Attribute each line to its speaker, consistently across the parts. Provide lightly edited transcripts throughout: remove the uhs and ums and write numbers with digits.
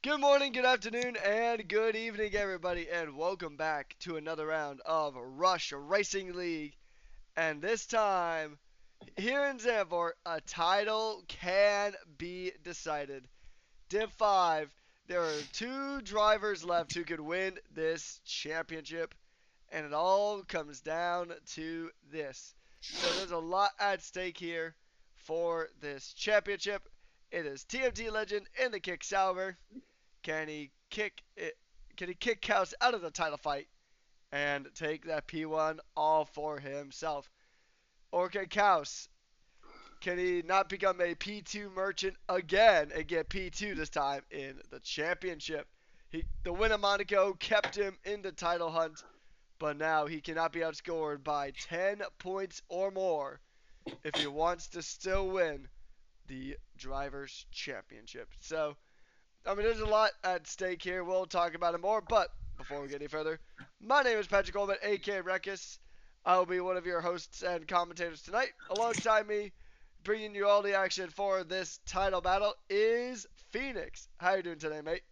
Speaker 1: Good morning, good afternoon, and good evening, everybody, and welcome back to another round of Rush Racing League. And this time, here in Zandvoort, a title can be decided. Div 5, there are two drivers left who could win this championship, and it all comes down to this. So there's a lot at stake here for this championship. It is TMT legend in the kick Sauber. Can he kick it? Can he kick Khaus out of the title fight and take that P1 all for himself? Or can Khaus, can he not become a P2 merchant again and get P2 this time in the championship? The win of Monaco kept him in the title hunt, but now he cannot be outscored by 10 points or more if he wants to still win the Drivers' Championship. So there's a lot at stake here. We'll talk about it more, but before we get any further, my name is Patrick Coleman, aka Rekis. I will be one of your hosts and commentators tonight. Alongside me, bringing you all the action for this title battle is Phoenix. How you doing today, mate?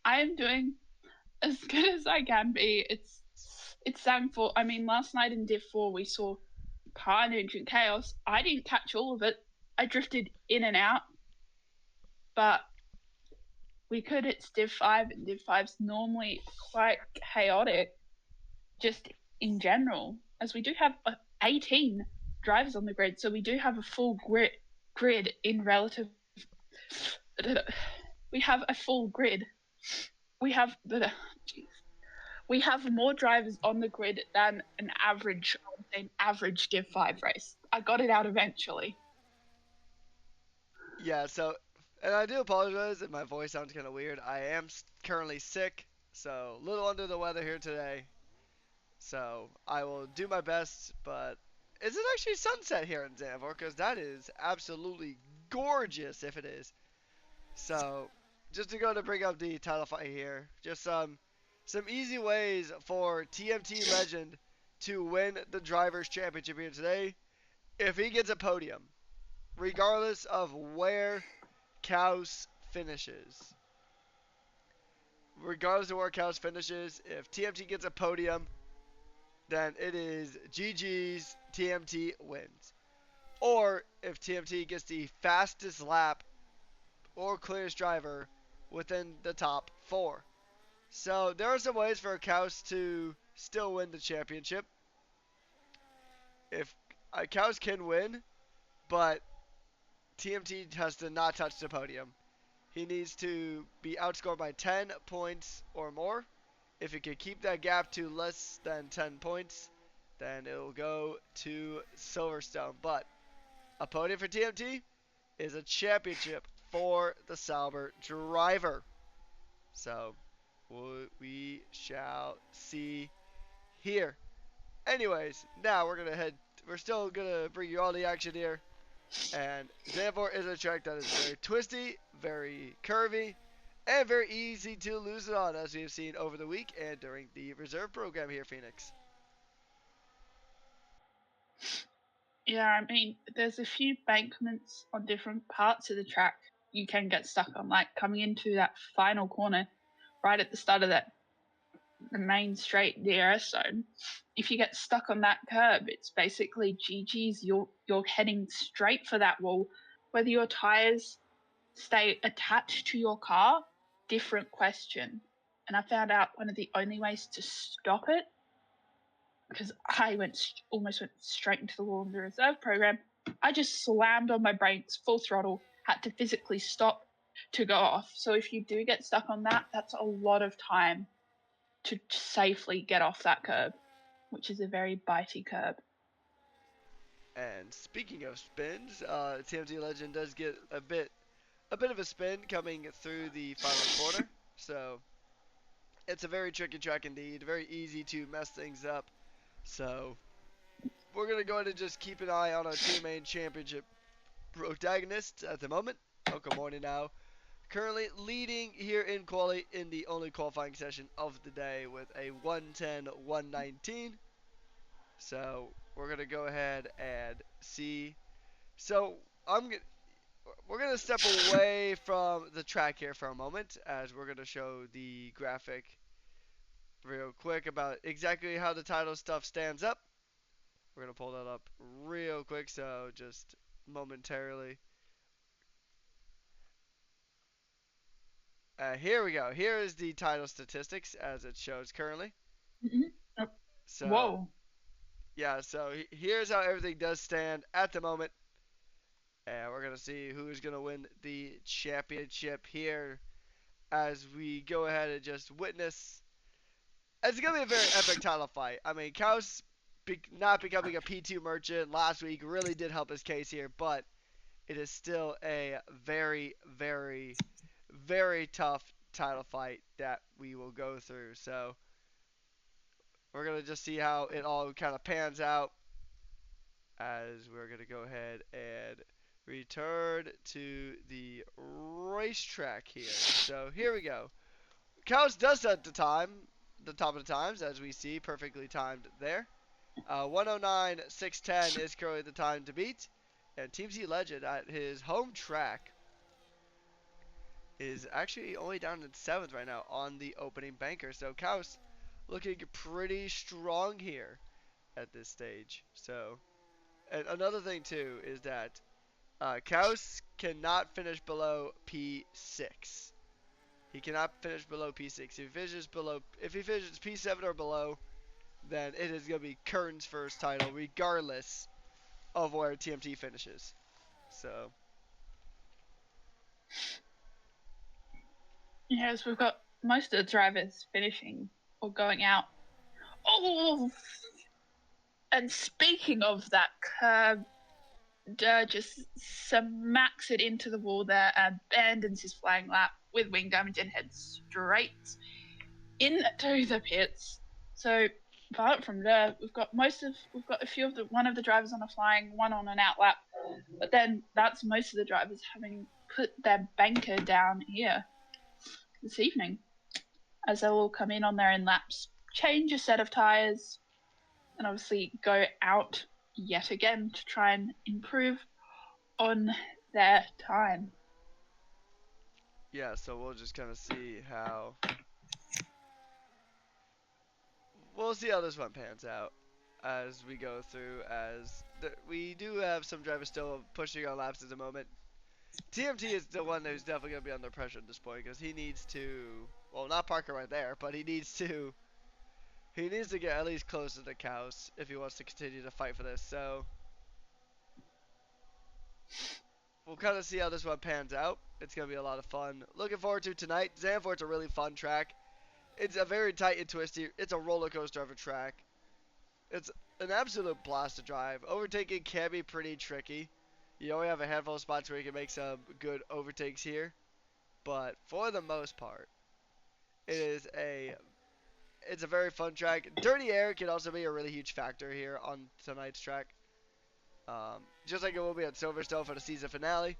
Speaker 2: I am doing as good as I can be. It's Zandvoort. I mean, last night in Div 4 we saw carnage and chaos. I didn't catch all of it. I drifted in and out, but we could. It's Div 5, and Div 5's normally quite chaotic, just in general, as we do have 18 drivers on the grid, so we do have a full grid in relative. We have a full grid. We have we have more drivers on the grid than an average Div 5 race. I got it out eventually.
Speaker 1: Yeah, and I do apologize if my voice sounds kind of weird. I am currently sick, so a little under the weather here today. So I will do my best, but is it actually sunset here in Zandvoort? Because that is absolutely gorgeous if it is. So just to go to bring up the title fight here, just some easy ways for TMT Legend to win the Drivers' Championship here today if he gets a podium, regardless of where Khaus finishes. Regardless of where Khaus finishes, if TMT gets a podium, then it is GG's, TMT wins. Or if TMT gets the fastest lap or clearest driver within the top four. So there are some ways for Khaus to still win the championship. If Khaus can win, but TMT has to not touch the podium. He needs to be outscored by 10 points or more. If he can keep that gap to less than 10 points, then it will go to Silverstone. But a podium for TMT is a championship for the Sauber driver. So we shall see here. Anyways, now we're still gonna bring you all the action here. And Zandvoort is a track that is very twisty, very curvy, and very easy to lose it on, as we have seen over the week and during the reserve program here, Phoenix.
Speaker 2: Yeah, I mean, there's a few bankments on different parts of the track you can get stuck on, like coming into that final corner right at the start of the main straight DRS zone. If you get stuck on that curb, it's basically GG's. You're heading straight for that wall. Whether your tires stay attached to your car, different question. And I found out one of the only ways to stop it, because I almost went straight into the wall in the reserve program. I just slammed on my brakes, full throttle, had to physically stop to go off. So if you do get stuck on that, that's a lot of time to safely get off that curb, which is a very bitey curb.
Speaker 1: And speaking of spins, TMT Legend does get a bit of a spin coming through the final corner. So it's a very tricky track indeed, very easy to mess things up. So we're gonna go ahead and just keep an eye on our two main championship protagonists at the moment. Oh, good morning now. Currently leading here in quali in the only qualifying session of the day with a 110-119. So we're gonna go ahead and see. So we're gonna step away from the track here for a moment, as we're gonna show the graphic real quick about exactly how the title stuff stands up. We're gonna pull that up real quick, so just momentarily. Here we go. Here is the title statistics as it shows currently.
Speaker 2: Mhm. Oh,
Speaker 1: So
Speaker 2: whoa.
Speaker 1: yeah, so here's how everything does stand at the moment. And we're gonna see who's gonna win the championship here as we go ahead and just witness. It's gonna be a very epic title fight. I mean, Khaus not becoming a P2 merchant last week really did help his case here, but it is still a very, very, very tough title fight that we will go through. So we're gonna just see how it all kind of pans out as we're gonna go ahead and return to the racetrack here. So here we go. Khaus does set the top of the times, as we see, perfectly timed there. 109.610 is currently the time to beat. And Team Z Legend at his home track is actually only down in 7th right now on the opening banker. So Khaus looking pretty strong here at this stage. So, and another thing too is that Khaus cannot finish below P6. He cannot finish below P6. If he finishes P7 or below, then it is going to be Curtin's first title, regardless of where TMT finishes. So,
Speaker 2: Yes, we've got most of the drivers finishing or going out. Oh, and speaking of that curb, just smacks it into the wall there, abandons his flying lap with wing damage and heads straight into the pits. So apart from there, we've got a few of one of the drivers on a flying, one on an out lap, but then that's most of the drivers having put their banker down here this evening, as they'll all come in on their own laps, change a set of tires, and obviously go out yet again to try and improve on their time.
Speaker 1: yeah, so we'll just kind of see how. We'll see how this one pans out as we go through. We do have some drivers still pushing on laps at the moment. TMT is the one who's definitely going to be under pressure at this point because he needs to, well, not Parker right there, but he needs to get at least close to the Khaus if he wants to continue to fight for this. So we'll kind of see how this one pans out. It's going to be a lot of fun. Looking forward to tonight. Zandvoort's a really fun track. It's a very tight and twisty. It's a roller coaster of a track. It's an absolute blast to drive. Overtaking can be pretty tricky. You only have a handful of spots where you can make some good overtakes here, but for the most part, it's a very fun track. Dirty air can also be a really huge factor here on tonight's track. Just like it will be at Silverstone for the season finale.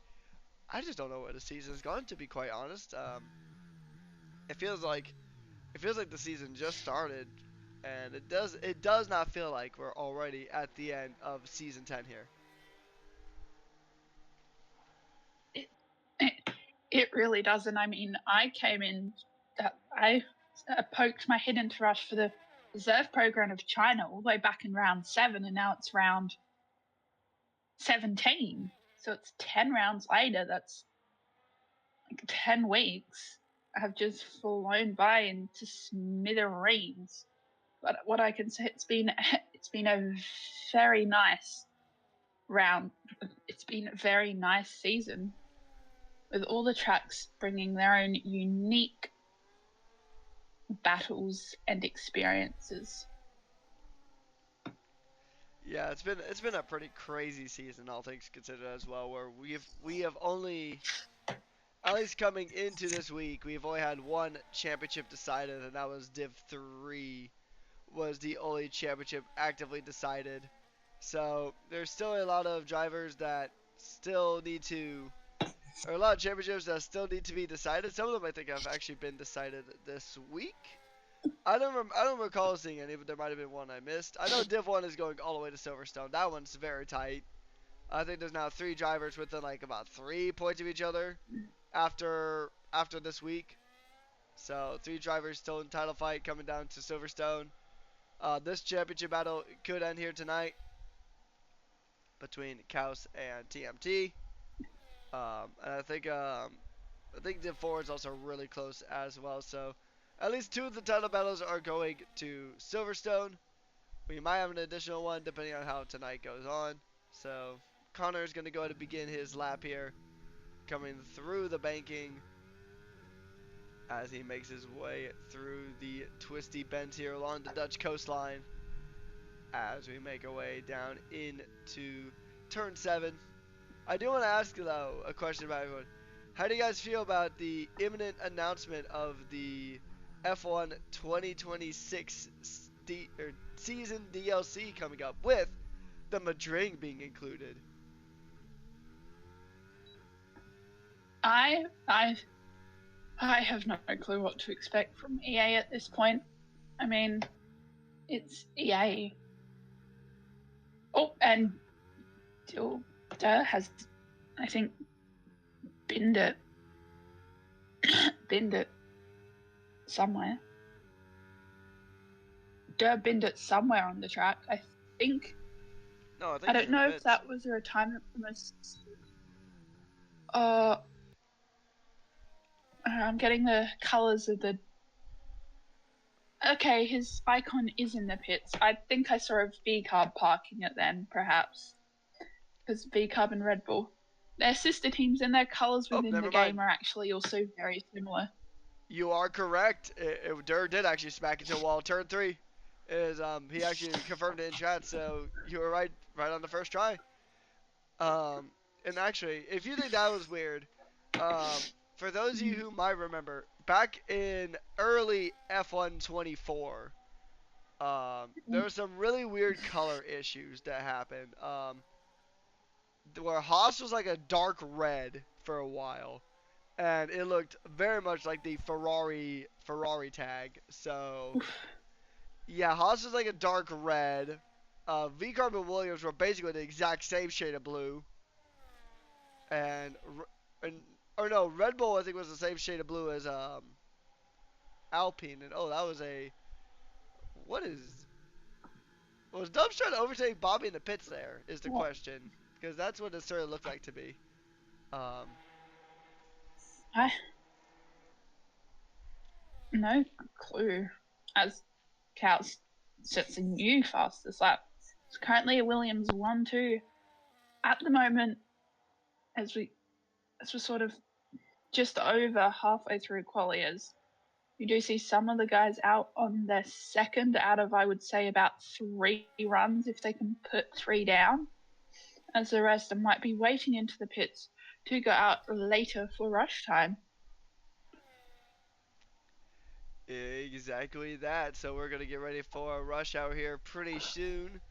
Speaker 1: I just don't know where the season's gone, to be quite honest. It feels like the season just started, and it does not feel like we're already at the end of season 10 here.
Speaker 2: It, it, it really doesn't. I mean, I came in, I poked my head into Rush for the reserve program of China all the way back in round 7, and now it's round 17. So it's 10 rounds later. That's like 10 weeks have just flown by into smithereens. But what I can say, it's been a very nice round. It's been a very nice season, with all the tracks bringing their own unique battles and experiences.
Speaker 1: Yeah, it's been a pretty crazy season, all things considered as well. Where we have only, at least coming into this week, we've only had one championship decided, and that was Div 3 was the only championship actively decided. So there's still a lot of drivers that still need to, or a lot of championships that still need to be decided. Some of them I think have actually been decided this week. I don't recall seeing any, but there might have been one I missed. I know Div 1 is going all the way to Silverstone. That one's very tight. I think there's now 3 drivers within like about 3 points of each other after this week. So 3 drivers still in title fight coming down to Silverstone. This championship battle could end here tonight between Khaus and TMT. And I think the four is also really close as well. So at least 2 of the title battles are going to Silverstone. We might have an additional one depending on how tonight goes on. So Connor is going to go ahead and begin his lap here, coming through the banking as he makes his way through the twisty bends here along the Dutch coastline as we make our way down into turn 7. I do want to ask, though, a question about everyone. How do you guys feel about the imminent announcement of the F1 2026 season DLC coming up with the Madrid being included?
Speaker 2: I have no clue what to expect from EA at this point. I mean, it's EA. Oh, and Dilda has, I think, binned it somewhere. Binned it somewhere on the track. I think.
Speaker 1: No, I think
Speaker 2: I don't know if that was a retirement from a. I'm getting the colours of the. Okay, his icon is in the pits. I think I saw a V-Carb parking it then, perhaps. Because V-Carb and Red Bull. Their sister teams and their colours within the game are actually also very similar.
Speaker 1: You are correct. Durr did actually smack into a wall. Turn 3 is he actually confirmed it in chat, so you were right on the first try. And actually, if you think that was weird, for those of you who might remember, back in early F1 24, there were some really weird color issues that happened. Where Haas was like a dark red for a while, and it looked very much like the Ferrari tag. So yeah, Haas was like a dark red. V-Carb and Williams were basically the exact same shade of blue, and or no, Red Bull I think was the same shade of blue as Alpine, and oh, that was a what is was Dubs trying to overtake Bobby in the pits? There is the question, because that's what it sort of looked like to me.
Speaker 2: I no clue. As Khaus sets a new fastest lap. It's currently a Williams 1-2 at the moment. As we're sort of just over halfway through qualiers, you do see some of the guys out on their second out of, I would say, about 3 runs, if they can put 3 down, as the rest might be waiting into the pits to go out later for rush time.
Speaker 1: Exactly that. So we're going to get ready for a rush hour here pretty soon.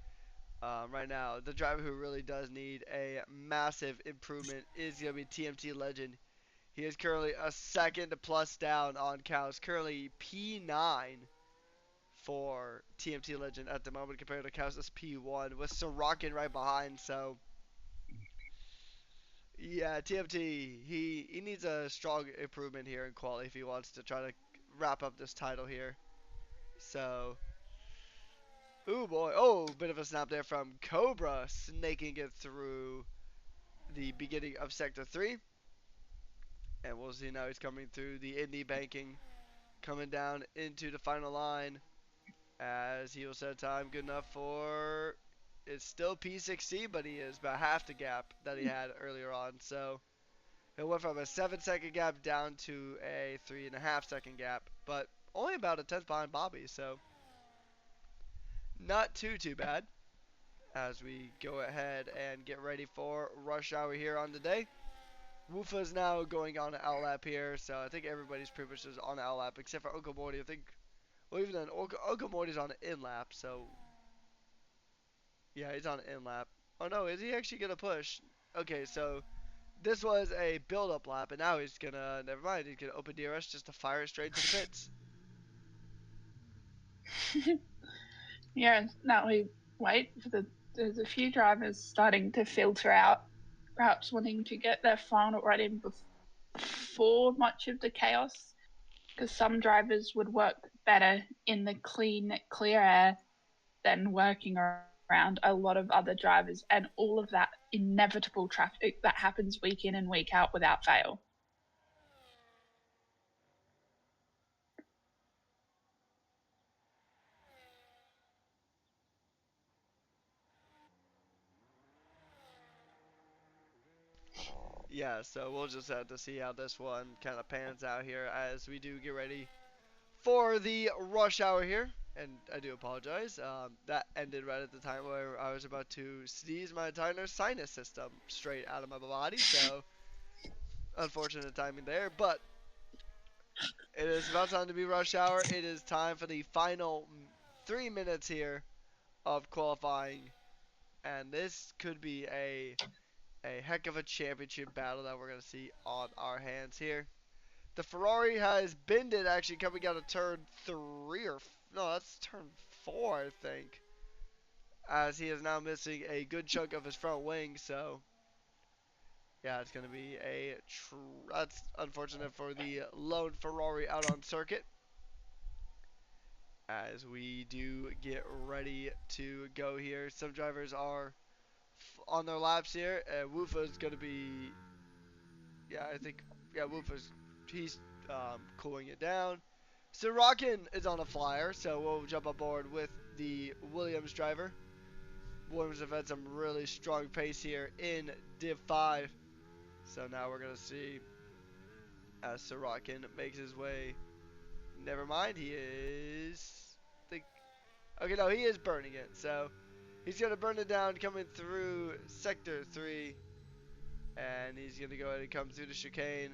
Speaker 1: Right now, the driver who really does need a massive improvement is going to be TMT Legend. He is currently a second plus down on Khaus, currently P9 for TMT Legend at the moment compared to Khaus' P1 with Sorokin right behind. So yeah, TMT, he needs a strong improvement here in quali if he wants to try to wrap up this title here. So ooh boy, oh, bit of a snap there from Cobra, snaking it through the beginning of Sector 3. And we'll see now he's coming through the Indy banking, coming down into the final line as he will set time good enough for, it's still P6C, but he is about half the gap that he had earlier on. So he went from a 7-second gap down to a 3.5-second gap, but only about a tenth behind Bobby, so not too bad as we go ahead and get ready for rush hour here on the day. Wufa is now going on an outlap here, so I think everybody's pretty much is on an outlap except for Uncle Morty. I think, well, even then, Uncle Morty's on an in-lap, so yeah, he's on an in-lap. Oh no, is he actually gonna push? Okay, so this was a build-up lap, and now he's gonna, never mind, he's gonna open DRS just to fire it straight to the pits.
Speaker 2: Yeah, now we wait for the There's a few drivers starting to filter out, perhaps wanting to get their final right in before much of the chaos, because some drivers would work better in the clean, clear air than working around a lot of other drivers and all of that inevitable traffic that happens week in and week out without fail.
Speaker 1: Yeah, so we'll just have to see how this one kind of pans out here as we do get ready for the rush hour here. And I do apologize. That ended right at the time where I was about to sneeze my entire sinus system straight out of my body. So unfortunate timing there. But it is about time to be rush hour. It is time for the final 3 minutes here of qualifying. And this could be a heck of a championship battle that we're going to see on our hands here. The Ferrari has bended actually coming out of turn 3 or no, that's turn 4 I think. As he is now missing a good chunk of his front wing, so yeah, it's going to be that's unfortunate for the lone Ferrari out on circuit. As we do get ready to go here, some drivers are on their laps here. Wufa's going to be, yeah, I think, yeah, Wufa's he's cooling it down. Sorokin is on a flyer, so we'll jump aboard with the Williams driver. Williams have had some really strong pace here in Div 5. So now we're going to see as Sorokin makes his way. Never mind, he is... Okay, no, he is burning it. So he's going to burn it down coming through Sector 3. And he's going to go ahead and come through the chicane.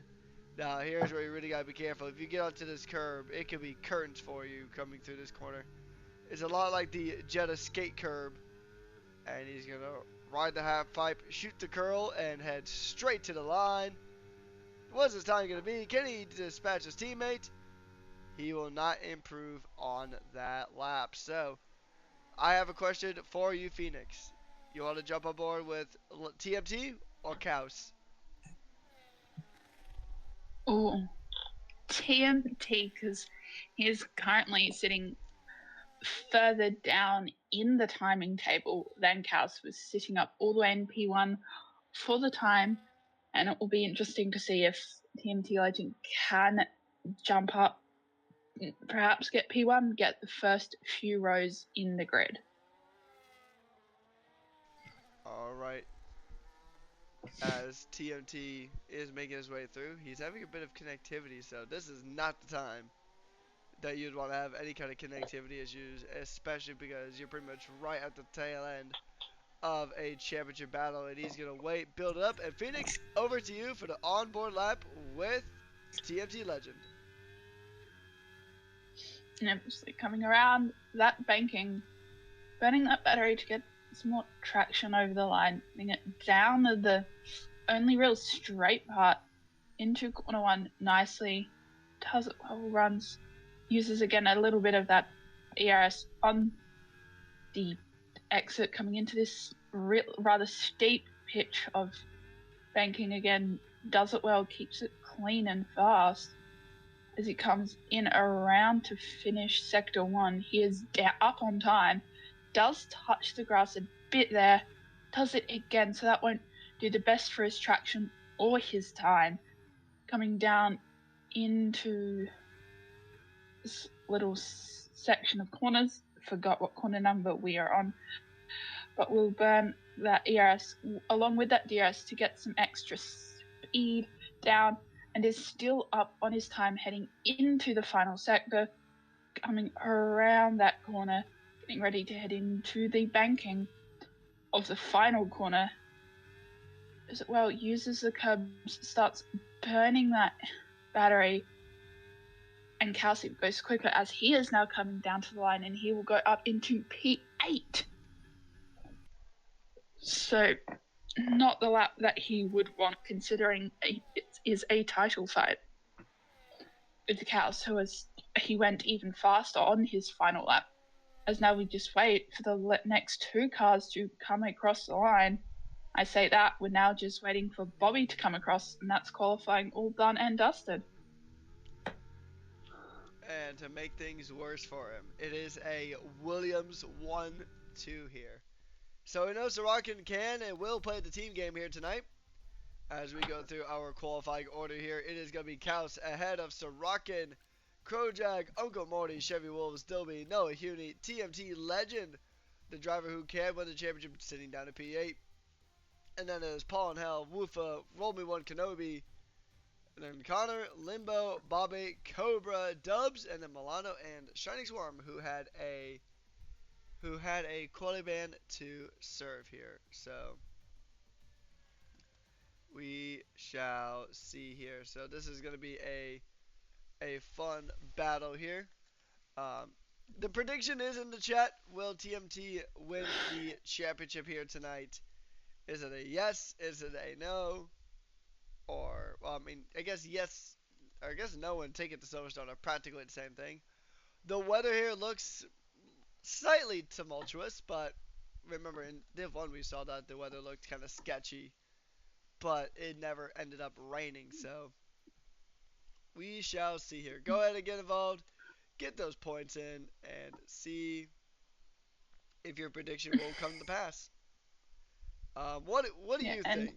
Speaker 1: Now, here's where you really got to be careful. If you get onto this curb, it could be curtains for you coming through this corner. It's a lot like the Jetta skate curb. And he's going to ride the half pipe, shoot the curl, and head straight to the line. What's his time going to be? Can he dispatch his teammate? He will not improve on that lap. So, I have a question for you, Phoenix. You want to jump aboard with TMT or Khaus?
Speaker 2: Oh, TMT, because he is currently sitting further down in the timing table than Khaus was sitting up all the way in P1 for the time, and it will be interesting to see if TMT Legend can jump up, perhaps get P1, get the first few rows in the grid.
Speaker 1: Alright. As TMT is making his way through, he's having a bit of connectivity, so this is not the time that you'd want to have any kind of connectivity issues, especially because you're pretty much right at the tail end of a championship battle, and he's going to wait, build it up, and Phoenix, over to you for the onboard lap with TMT Legend.
Speaker 2: And obviously coming around that banking, burning that battery to get some more traction over the line, getting it down the only real straight part into corner 1 nicely, does it well, runs, uses again a little bit of that ERS on the exit coming into this rather steep pitch of banking again, does it well, keeps it clean and fast. As he comes in around to finish Sector 1, he is up on time, does touch the grass a bit there, does it again, so that won't do the best for his traction or his time. Coming down into this little section of corners, forgot what corner number we are on, but we'll burn that ERS along with that DRS to get some extra speed down, and is still up on his time heading into the final sector, coming around that corner, getting ready to head into the banking of the final corner. As well, uses the curbs, starts burning that battery, and Kelsey goes quicker as he is now coming down to the line, and he will go up into P8. So, not the lap that he would want, considering it is a title fight with the Khaus, he went even faster on his final lap. as now we just wait for the next two cars to come across the line. I say that we're now just waiting for Bobby to come across, and that's qualifying all done and dusted.
Speaker 1: And to make things worse for him, it is a Williams 1-2 here. So we know Sorokin can and will play the team game here tonight. As we go through our qualifying order here, it is going to be Khaus ahead of Sorokin, Krojak, Uncle Morty, Chevy Wolves, Dilby, Noah Huney, TMT Legend, the driver who can win the championship sitting down at P8. And then there's Paul and Hell, Woofa, Roll Me One Kenobi, and then Connor, Limbo, Bobby, Cobra, Dubs, and then Milano and Shining Swarm who had a quality ban to serve here. So we shall see here. So this is going to be a fun battle here. The prediction is in the chat. Will TMT win the championship here tonight? Is it a yes? Is it a no? Or, well, I mean, I guess yes, or I guess no and take it to Silverstone are practically the same thing. The weather here looks slightly tumultuous, but remember in Div 1 we saw that the weather looked kind of sketchy, but it never ended up raining, so we shall see here. Go ahead and get involved, get those points in, and see if your prediction will come to pass. What do you think?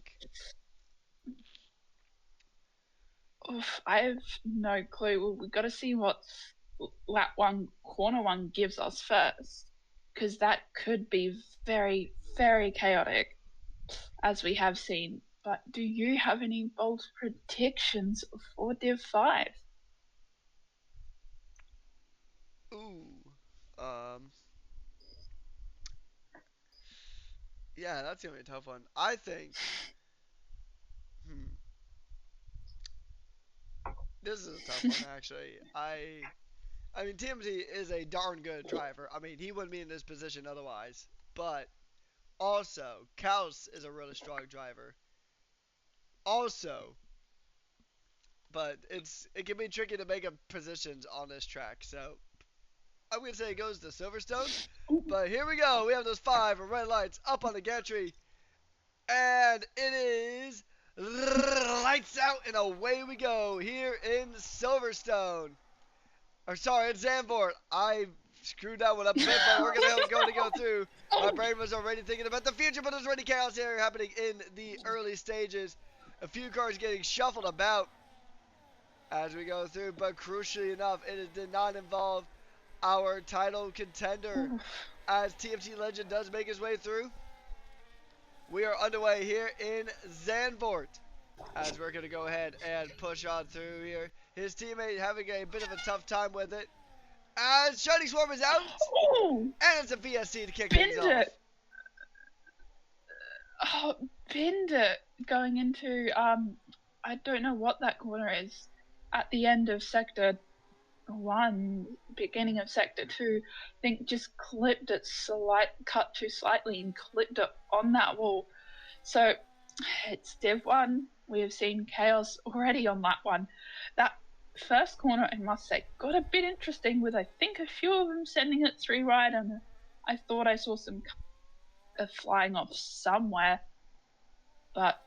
Speaker 2: Oof, I have no clue. We've got to see what lap one, corner one gives us first, because that could be very, very chaotic, as we have seen. But do you have any bold predictions for Div 5?
Speaker 1: Ooh, yeah, that's gonna be a tough one. I think, this is a tough one actually. I mean, TMT is a darn good driver. I mean, he wouldn't be in this position otherwise. But also, Khaus is a really strong driver. Also, but it can be tricky to make up positions on this track. So I'm gonna say it goes to Silverstone. But here we go. We have those 5 red lights up on the gantry, and it is lights out and away we go here in Silverstone. Or sorry, it's Zandvoort. I screwed that one up a bit, but we're going to go through. My brain was already thinking about the future, but there's already chaos here happening in the early stages. A few cars getting shuffled about as we go through, but crucially enough, it did not involve our title contender as TMT Legend does make his way through. We are underway here in Zandvoort as we're going to go ahead and push on through here. His teammate having a bit of a tough time with it. As Shining Swarm is out. And it's a VSC to kick things off.
Speaker 2: Oh, Bender going into, I don't know what that corner is. At the end of Sector 1, beginning of Sector 2, I think just clipped it cut too slightly and clipped it on that wall. So it's Div 1. We have seen chaos already on that one. That first corner, I must say, got a bit interesting with, I think, a few of them sending it through right, and I thought I saw some flying off somewhere. But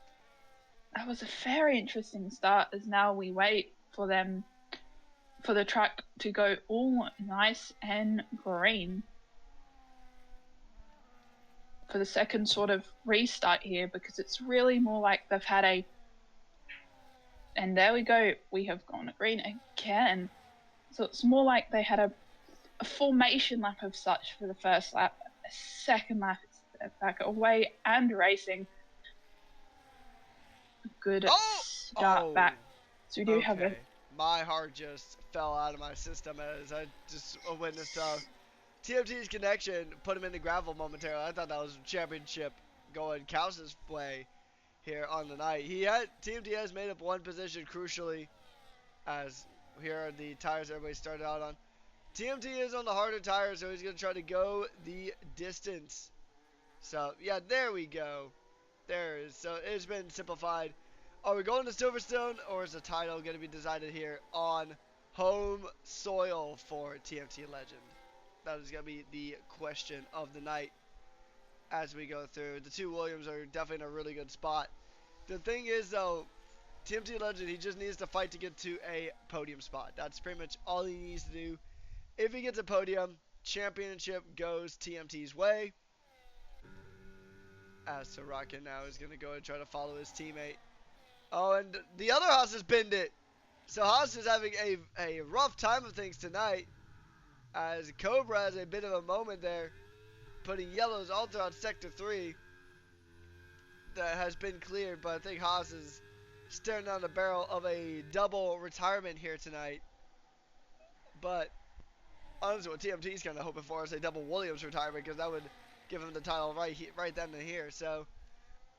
Speaker 2: that was a very interesting start, as now we wait for the track to go all nice and green for the second sort of restart here, because it's really more like they've had and there we go, we have gone green again. So it's more like they had a formation lap of such for the first lap, a second lap back away and racing. Good start back. So we do have it.
Speaker 1: My heart just fell out of my system as I just witnessed TMT's connection put him into gravel momentarily. I thought that was championship going Khaus's way here on the night. TMT has made up one position crucially, as here are the tires everybody started out on. TMT is on the harder tires, so he's going to try to go the distance. So, yeah, there we go. There it is. So it's been simplified. Are we going to Silverstone, or is the title going to be decided here on home soil for TMT Legend? That is going to be the question of the night as we go through. The two Williams are definitely in a really good spot. The thing is, though, TMT Legend, he just needs to fight to get to a podium spot. That's pretty much all he needs to do. If he gets a podium, championship goes TMT's way. As Sorokin now is going to go and try to follow his teammate. Oh, and the other Haas has binned it. So Haas is having a rough time of things tonight. As Cobra has a bit of a moment there, putting yellows all throughout Sector 3. That has been cleared, but I think Haas is staring down the barrel of a double retirement here tonight. But honestly, what TMT is kind of hoping for is a double Williams retirement, because that would give him the title right then and here. So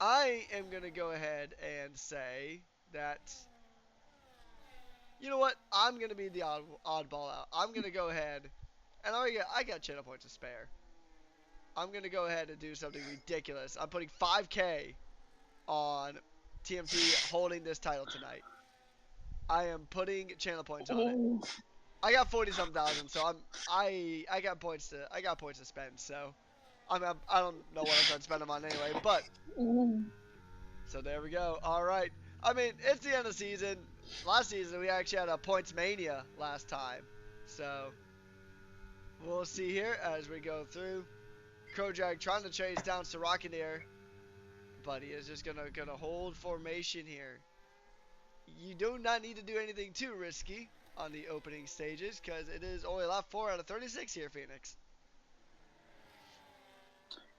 Speaker 1: I am going to go ahead and say that, you know what? I'm going to be the oddball out. I'm going to go ahead, and I got channel points to spare. I'm going to go ahead and do something ridiculous. I'm putting 5K on TMT holding this title tonight. I am putting channel points on it. I got 40-something thousand, so I got points to spend. So I don't know what I'm trying to spend them on anyway. But so there we go. All right. I mean, it's the end of the season. Last season we actually had a points mania last time, so we'll see here as we go through. Kojak trying to chase down Sorokin here, but he is just gonna hold formation here. You do not need to do anything too risky on the opening stages, because it is only lap 4 out of 36 here, Phoenix.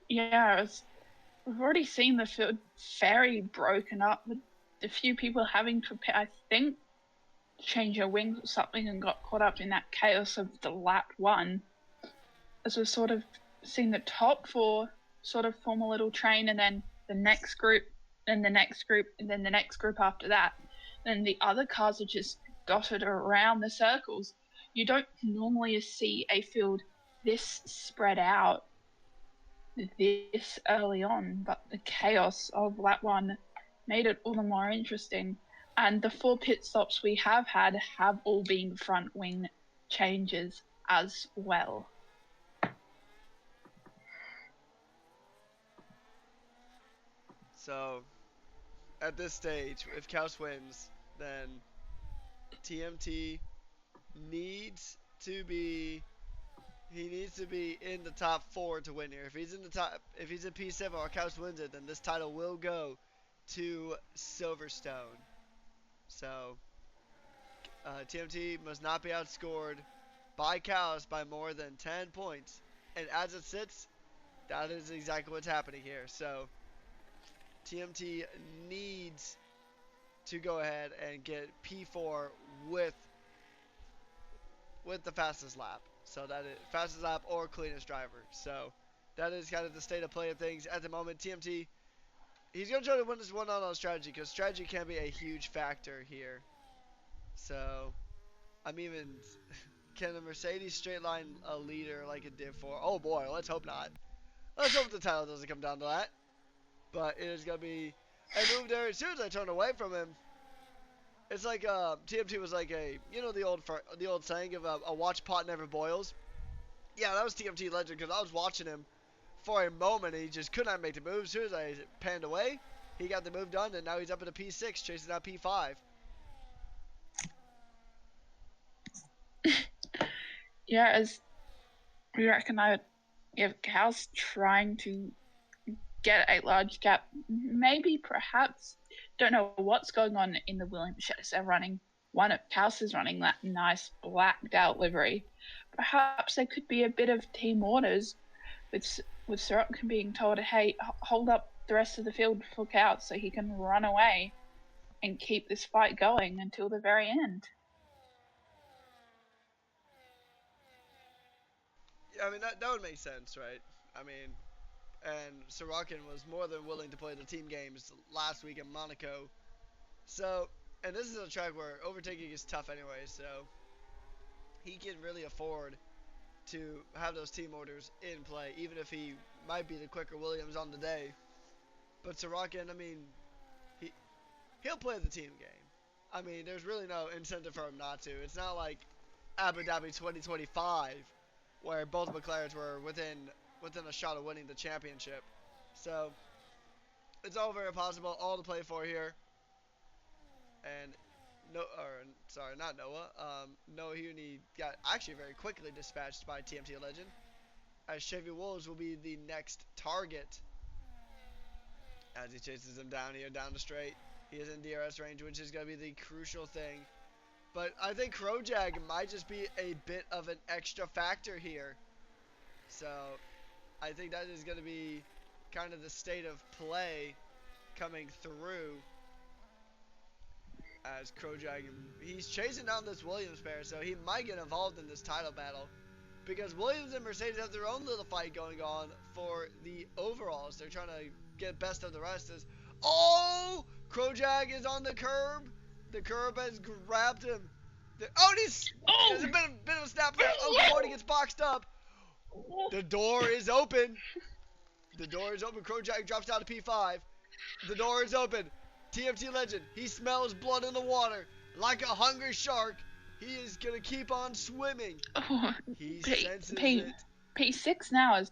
Speaker 2: Yeah, we've already seen the field very broken up, with a few people having to, I think, change their wings or something, and got caught up in that chaos of the lap 1. As we've sort of seen the top 4 sort of form a little train, and then the next group, then the next group, and then the next group after that. Then the other cars are just dotted around the circles. You don't normally see a field this spread out this early on, but the chaos of lap 1 made it all the more interesting. And the 4 pit stops we have had have all been front wing changes as well.
Speaker 1: So at this stage, if Khaus wins, then TMT needs to be in the top 4 to win here. If he's in P7 or Khaus wins it, then this title will go to Silverstone. So TMT must not be outscored by Khaus by more than 10 points. And as it sits, that is exactly what's happening here. So TMT needs to go ahead and get P4 with the fastest lap. So that is fastest lap or cleanest driver. So that is kind of the state of play of things at the moment. TMT, he's going to try to win this one-on-one strategy, because strategy can be a huge factor here. So I'm even, can the Mercedes straight line a leader like it did for, oh boy, let's hope not. Let's hope the title doesn't come down to that. But it is going to be a move there. As soon as I turn away from him, it's like TMT was like the old saying of a watch pot never boils. Yeah, that was TMT legend, because I was watching him for a moment and he just could not make the move. As soon as I panned away, he got the move done, and now he's up at a P6 chasing out P5.
Speaker 2: Yeah, as we reckon, if Khaus trying to get a large gap, maybe, perhaps, don't know what's going on in the Williams sheds. They're running, one of Khaus is running that nice blacked out livery. Perhaps there could be a bit of team orders with Sorokin being told, hey, hold up the rest of the field for Khaus so he can run away and keep this fight going until the very end.
Speaker 1: Yeah, I mean, that would make sense, right? I mean, and Sorokin was more than willing to play the team games last week in Monaco. So, and this is a track where overtaking is tough anyway, so he can really afford to have those team orders in play, even if he might be the quicker Williams on the day. But Sorokin, I mean, he'll play the team game. I mean, there's really no incentive for him not to. It's not like Abu Dhabi 2025 where both McLarens were within a shot of winning the championship. So it's all very possible, all to play for here. And not Noah. Noah Huni got actually very quickly dispatched by TMT Legend, as Chevy Wolves will be the next target as he chases him down here, down the straight. He is in DRS range, which is going to be the crucial thing. But I think Krojag might just be a bit of an extra factor here. So I think that is going to be kind of the state of play coming through. As Krojag, he's chasing down this Williams pair, so he might get involved in this title battle. Because Williams and Mercedes have their own little fight going on for the overalls. They're trying to get best of the rest. Oh! Krojag is on the curb. The curb has grabbed him. There's a bit of a snap there. Oh, Gordy gets boxed up. The door is open. The door is open. Krojag drops down to P5. The door is open. TMT Legend, he smells blood in the water. Like a hungry shark, he is going to keep on swimming.
Speaker 2: Oh,
Speaker 1: He senses it.
Speaker 2: P6 now is...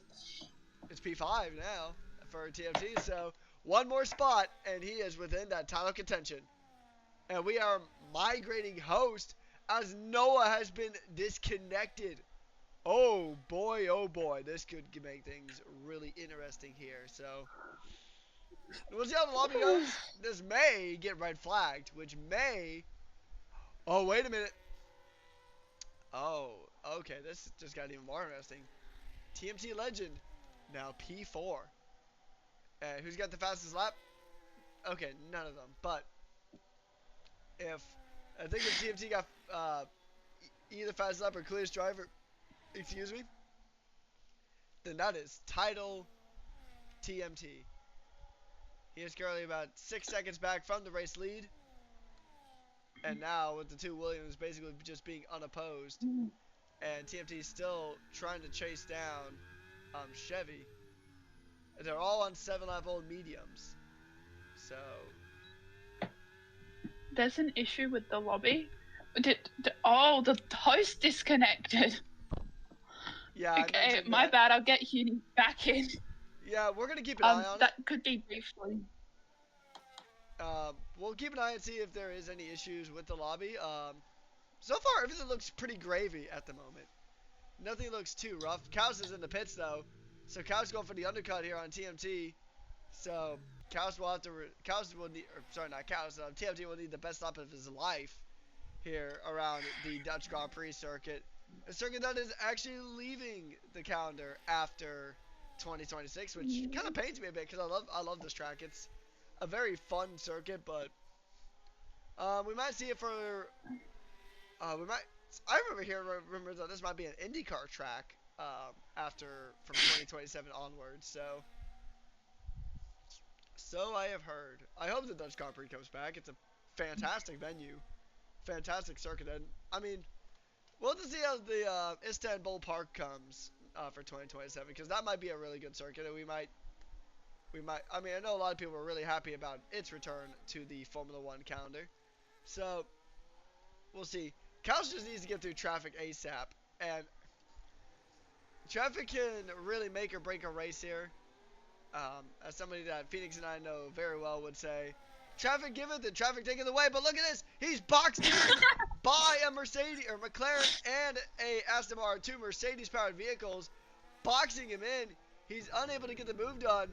Speaker 1: It's P5 now for TMT, so one more spot, and he is within that title contention. And we are migrating host as Noah has been disconnected. Oh boy, this could make things really interesting here. So we'll see how the lobby goes. This may get red flagged, which may... Oh, wait a minute. Oh, okay, this just got even more interesting. TMT Legend, now P4. Who's got the fastest lap? Okay, none of them. But if TMT got either fastest lap or clearest driver, excuse me, then that is title TMT. He is currently about 6 seconds back from the race lead. And now with the two Williams basically just being unopposed, and TMT still trying to chase down Chevy. They're all on 7-lap-old mediums. So
Speaker 2: there's an issue with the lobby. The host disconnected.
Speaker 1: Yeah.
Speaker 2: Okay, my bad. I'll get you back in.
Speaker 1: Yeah, we're gonna keep an eye on it.
Speaker 2: That could be briefly.
Speaker 1: We'll keep an eye and see if there is any issues with the lobby. So far, everything looks pretty gravy at the moment. Nothing looks too rough. Khaus is in the pits, though. So Khaus going for the undercut here on TMT. So Khaus will have to... TMT will need the best lap of his life here around the Dutch Grand Prix circuit. A circuit that is actually leaving the calendar after 2026, which kind of pains me a bit because I love this track. It's a very fun circuit, but we might see it for I remember hearing rumors that this might be an IndyCar track from 2027 onwards. So I have heard. I hope the Dutch Grand Prix comes back. It's a fantastic venue, fantastic circuit, and I mean, we'll have to see how the Istanbul Park comes for 2027, because that might be a really good circuit, and we might. I mean, I know a lot of people are really happy about its return to the Formula One calendar. So, we'll see. Khaus just needs to get through traffic ASAP. And traffic can really make or break a race here. As somebody that Phoenix and I know very well would say, traffic giveth and traffic taketh away. But look at this. He's boxed in by a Mercedes or McLaren and a Aston Martin, two Mercedes-powered vehicles, boxing him in. He's unable to get the move done.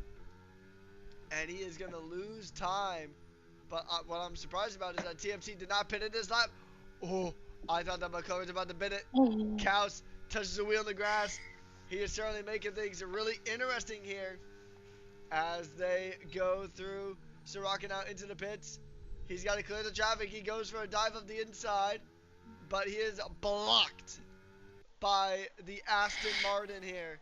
Speaker 1: And he is going to lose time. But what I'm surprised about is that TMT did not pit in this lap. Oh, I thought that McLaren was about to pit it. Khaus touches the wheel in the grass. He is certainly making things really interesting here as they go through Sirocco out into the pits. He's got to clear the traffic. He goes for a dive of the inside, but he is blocked by the Aston Martin here.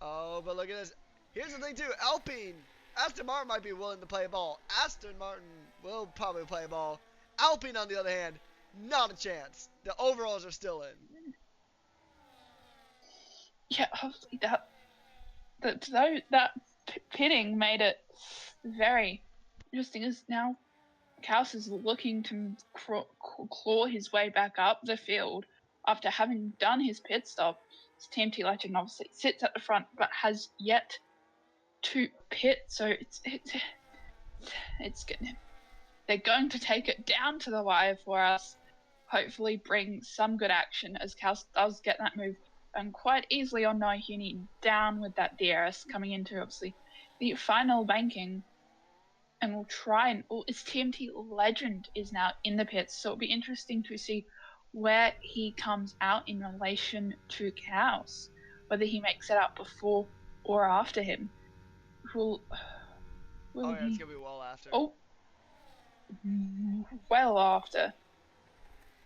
Speaker 1: Oh, but look at this. Here's the thing, too. Alpine. Aston Martin might be willing to play ball. Aston Martin will probably play ball. Alpine, on the other hand, not a chance. The overalls are still in.
Speaker 2: Yeah, hopefully that pitting made it very interesting. As now Khaus is looking to claw his way back up the field after having done his pit stop, his TMT legend obviously sits at the front, but has yet to pit. So it's good. They're going to take it down to the wire for us. Hopefully, bring some good action as Khaus does get that move and quite easily on Noahuni down with that DRS coming into obviously the final banking. And we'll try and his TMT legend is now in the pits, so it'll be interesting to see where he comes out in relation to Khaus, whether he makes it out before or after him. Will
Speaker 1: it's gonna be well after.
Speaker 2: Oh, well after.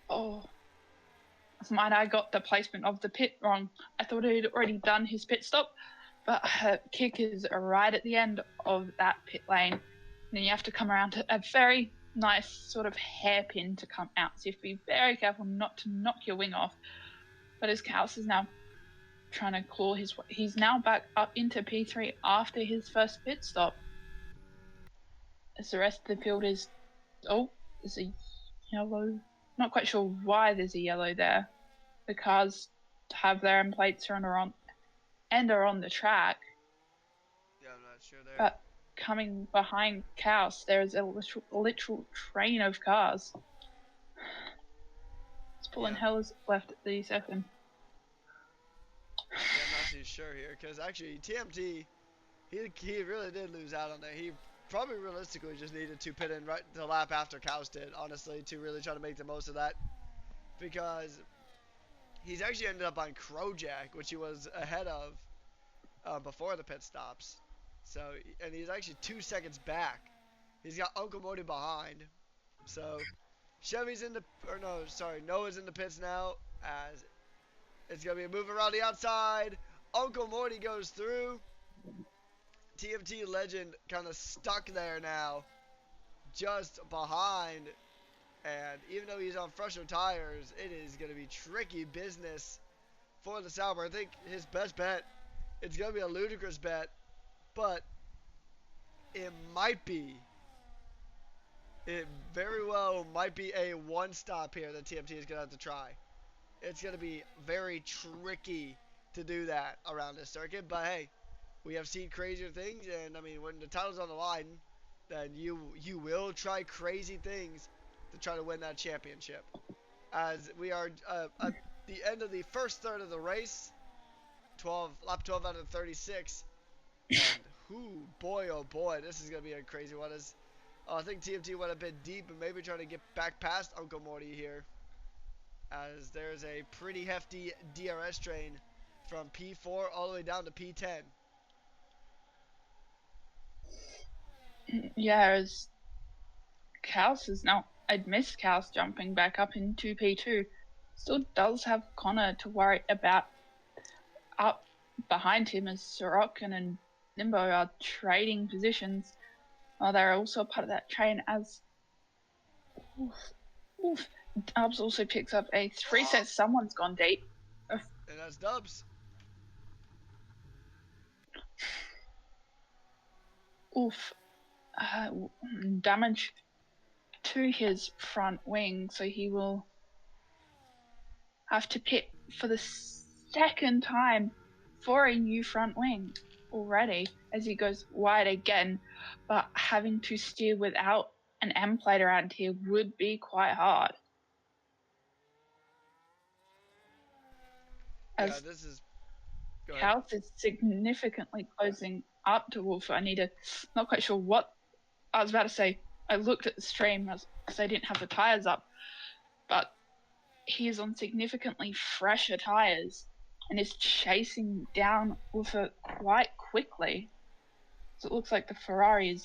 Speaker 2: Oh, might I got the placement of the pit wrong. I thought he'd already done his pit stop, but her kick is right at the end of that pit lane. And then you have to come around to a very nice sort of hairpin to come out. So you have to be very careful not to knock your wing off. But as Khaus is now trying to claw his way, he's now back up into P3 after his first pit stop. As the rest of the field is, there's a yellow. Not quite sure why there's a yellow there. The cars have their own plates and are on the track.
Speaker 1: Yeah, I'm not sure there.
Speaker 2: But coming behind Khaus, there is a literal train of cars. It's pulling hell is left at the second.
Speaker 1: Yeah, I'm not too sure here, because actually TMT, he really did lose out on there. He probably realistically just needed to pit in right the lap after Khaus did, honestly, to really try to make the most of that, because he's actually ended up on Crojack, which he was ahead of before the pit stops. So, and he's actually 2 seconds back. He's got Uncle Morty behind. So, Noah's in the pits now, as it's going to be a move around the outside. Uncle Morty goes through. TMT legend kind of stuck there now, just behind. And even though he's on fresher tires, it is going to be tricky business for the Sauber. I think his best bet, it's going to be a ludicrous bet, but it very well might be a one stop here that TMT is going to have to try. It's going to be very tricky to do that around this circuit, but hey, we have seen crazier things, and I mean, when the title's on the line, then you will try crazy things to try to win that championship. As we are at the end of the first third of the race, lap 12 out of 36, and boy oh boy, this is gonna be a crazy one. I think TMT went a bit deep and maybe trying to get back past Uncle Morty here, as there's a pretty hefty DRS train from P4 all the way down to P10.
Speaker 2: Yeah, as Khaus is now, I'd missed Khaus jumping back up into P2. Still does have Connor to worry about up behind him, as Sorokin and Limbo are trading positions. They're also part of that train, as Dubs also picks up a 3 set. Someone's gone deep.
Speaker 1: And that's Dubs.
Speaker 2: Damage to his front wing, so he will have to pit for the second time for a new front wing already, as he goes wide again. But having to steer without an M plate around here would be quite hard. As
Speaker 1: this is
Speaker 2: Khaus is significantly closing up to Wolf. Not quite sure what I was about to say. I looked at the stream because I didn't have the tires up, but he is on significantly fresher tires and is chasing down Wolfer quite quickly. So it looks like the Ferrari is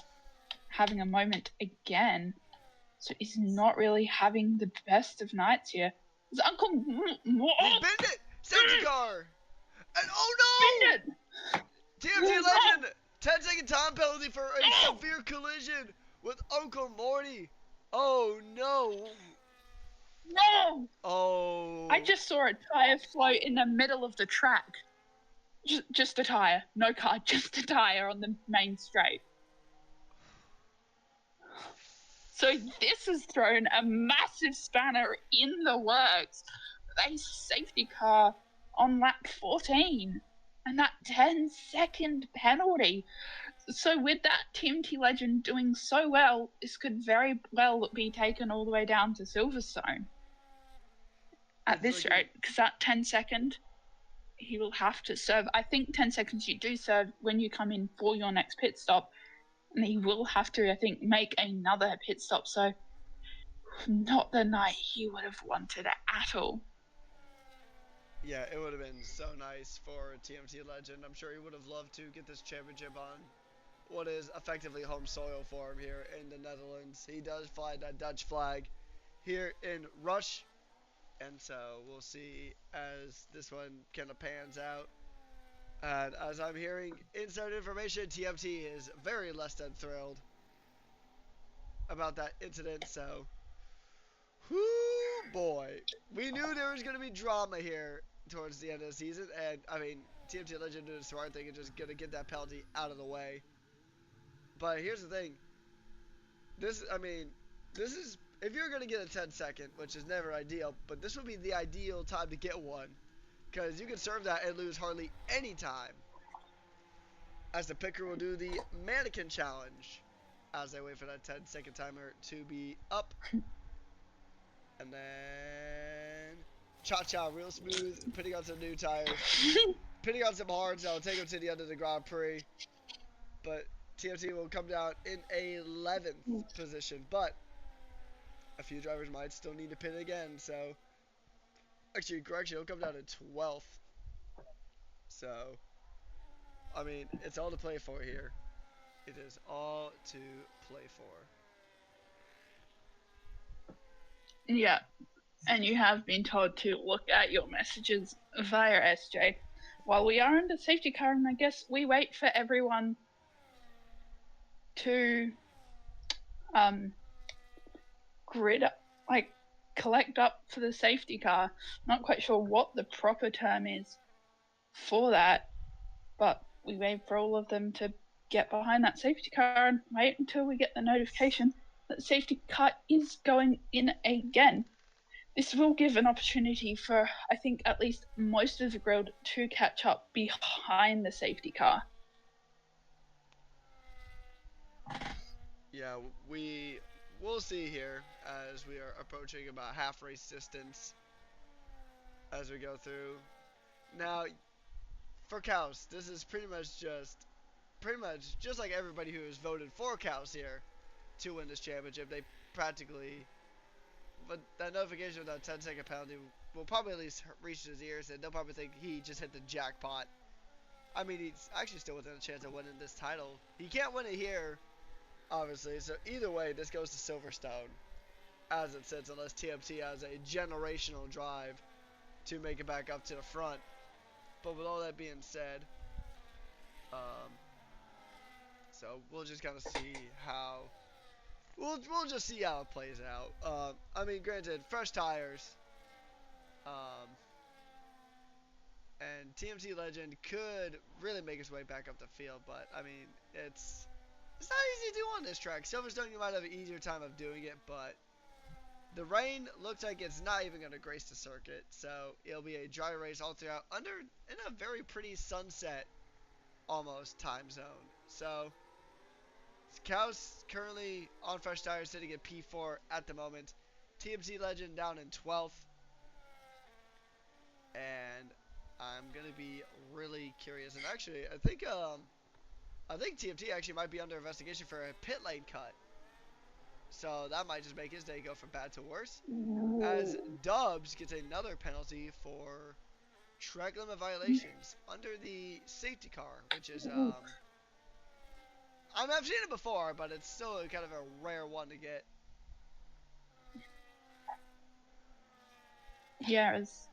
Speaker 2: having a moment again. So he's not really having the best of nights here. His Uncle
Speaker 1: bend it! Safety car! And oh no! TMT legend! 10-second time penalty for a severe collision with Uncle Morty. Oh no!
Speaker 2: No!
Speaker 1: Oh!
Speaker 2: I just saw a tire float in the middle of the track. Just a tire, no car, just a tire on the main straight. So this has thrown a massive spanner in the works a safety car on lap 14. And that 10-second penalty. So with that TMT Legend doing so well, this could very well be taken all the way down to Silverstone. At this rate, because that 10-second, he will have to serve. I think 10 seconds you do serve when you come in for your next pit stop. And he will have to, I think, make another pit stop. So not the night he would have wanted at all.
Speaker 1: Yeah, it would have been so nice for TMT Legend. I'm sure he would have loved to get this championship on what is effectively home soil for him here in the Netherlands. He does fly that Dutch flag here in Rush, and so we'll see as this one kind of pans out. And as I'm hearing inside information, TMT is very less than thrilled about that incident. So, whoo boy, we knew there was going to be drama here towards the end of the season, and I mean, TMT Legend did a smart thing and just going to get that penalty out of the way. But here's the thing. This is if you're going to get a 10-second, which is never ideal, but this would be the ideal time to get one, because you can serve that and lose hardly any time. As the picker will do the mannequin challenge as they wait for that 10-second timer to be up. And then cha-cha real smooth, putting on some new tires, putting on some hards that'll take them to the end of the Grand Prix. But TMT will come down in 11th position, but a few drivers might still need to pit again, so actually, correction, he'll come down to 12th. So, I mean, it's all to play for here. It is all to play for.
Speaker 2: Yeah, and you have been told to look at your messages via SJ. While we are in the safety car, and I guess we wait for everyone to collect up for the safety car. Not quite sure what the proper term is for that, but we wait for all of them to get behind that safety car and wait until we get the notification that the safety car is going in again. This will give an opportunity for, I think, at least most of the grid to catch up behind the safety car.
Speaker 1: Yeah, we'll see here as we are approaching about half race distance as we go through. Now, for Khaus, this is pretty much just like everybody who has voted for Khaus here to win this championship. They practically, but that notification of that 10-second penalty will probably at least reach his ears, and they'll probably think he just hit the jackpot. I mean, he's actually still within a chance of winning this title. He can't win it here, obviously, so either way, this goes to Silverstone as it sits, unless TMT has a generational drive to make it back up to the front. But with all that being said, so we'll just kind of see how we'll just see how it plays out. I mean, granted, fresh tires, and TMT Legend could really make his way back up the field, but I mean, it's not easy to do on this track. Silverstone, you might have an easier time of doing it, but the rain looks like it's not even going to grace the circuit, so it'll be a dry race all throughout in a very pretty sunset almost time zone. So Khaus currently on fresh tires, sitting at P4 at the moment. TMT Legend down in 12th, and I'm gonna be really curious. And actually, I think TMT actually might be under investigation for a pit lane cut. So that might just make his day go from bad to worse. As Dubs gets another penalty for track limit violations under the safety car, which is I've seen it before, but it's still kind of a rare one to get.
Speaker 2: Yeah, it's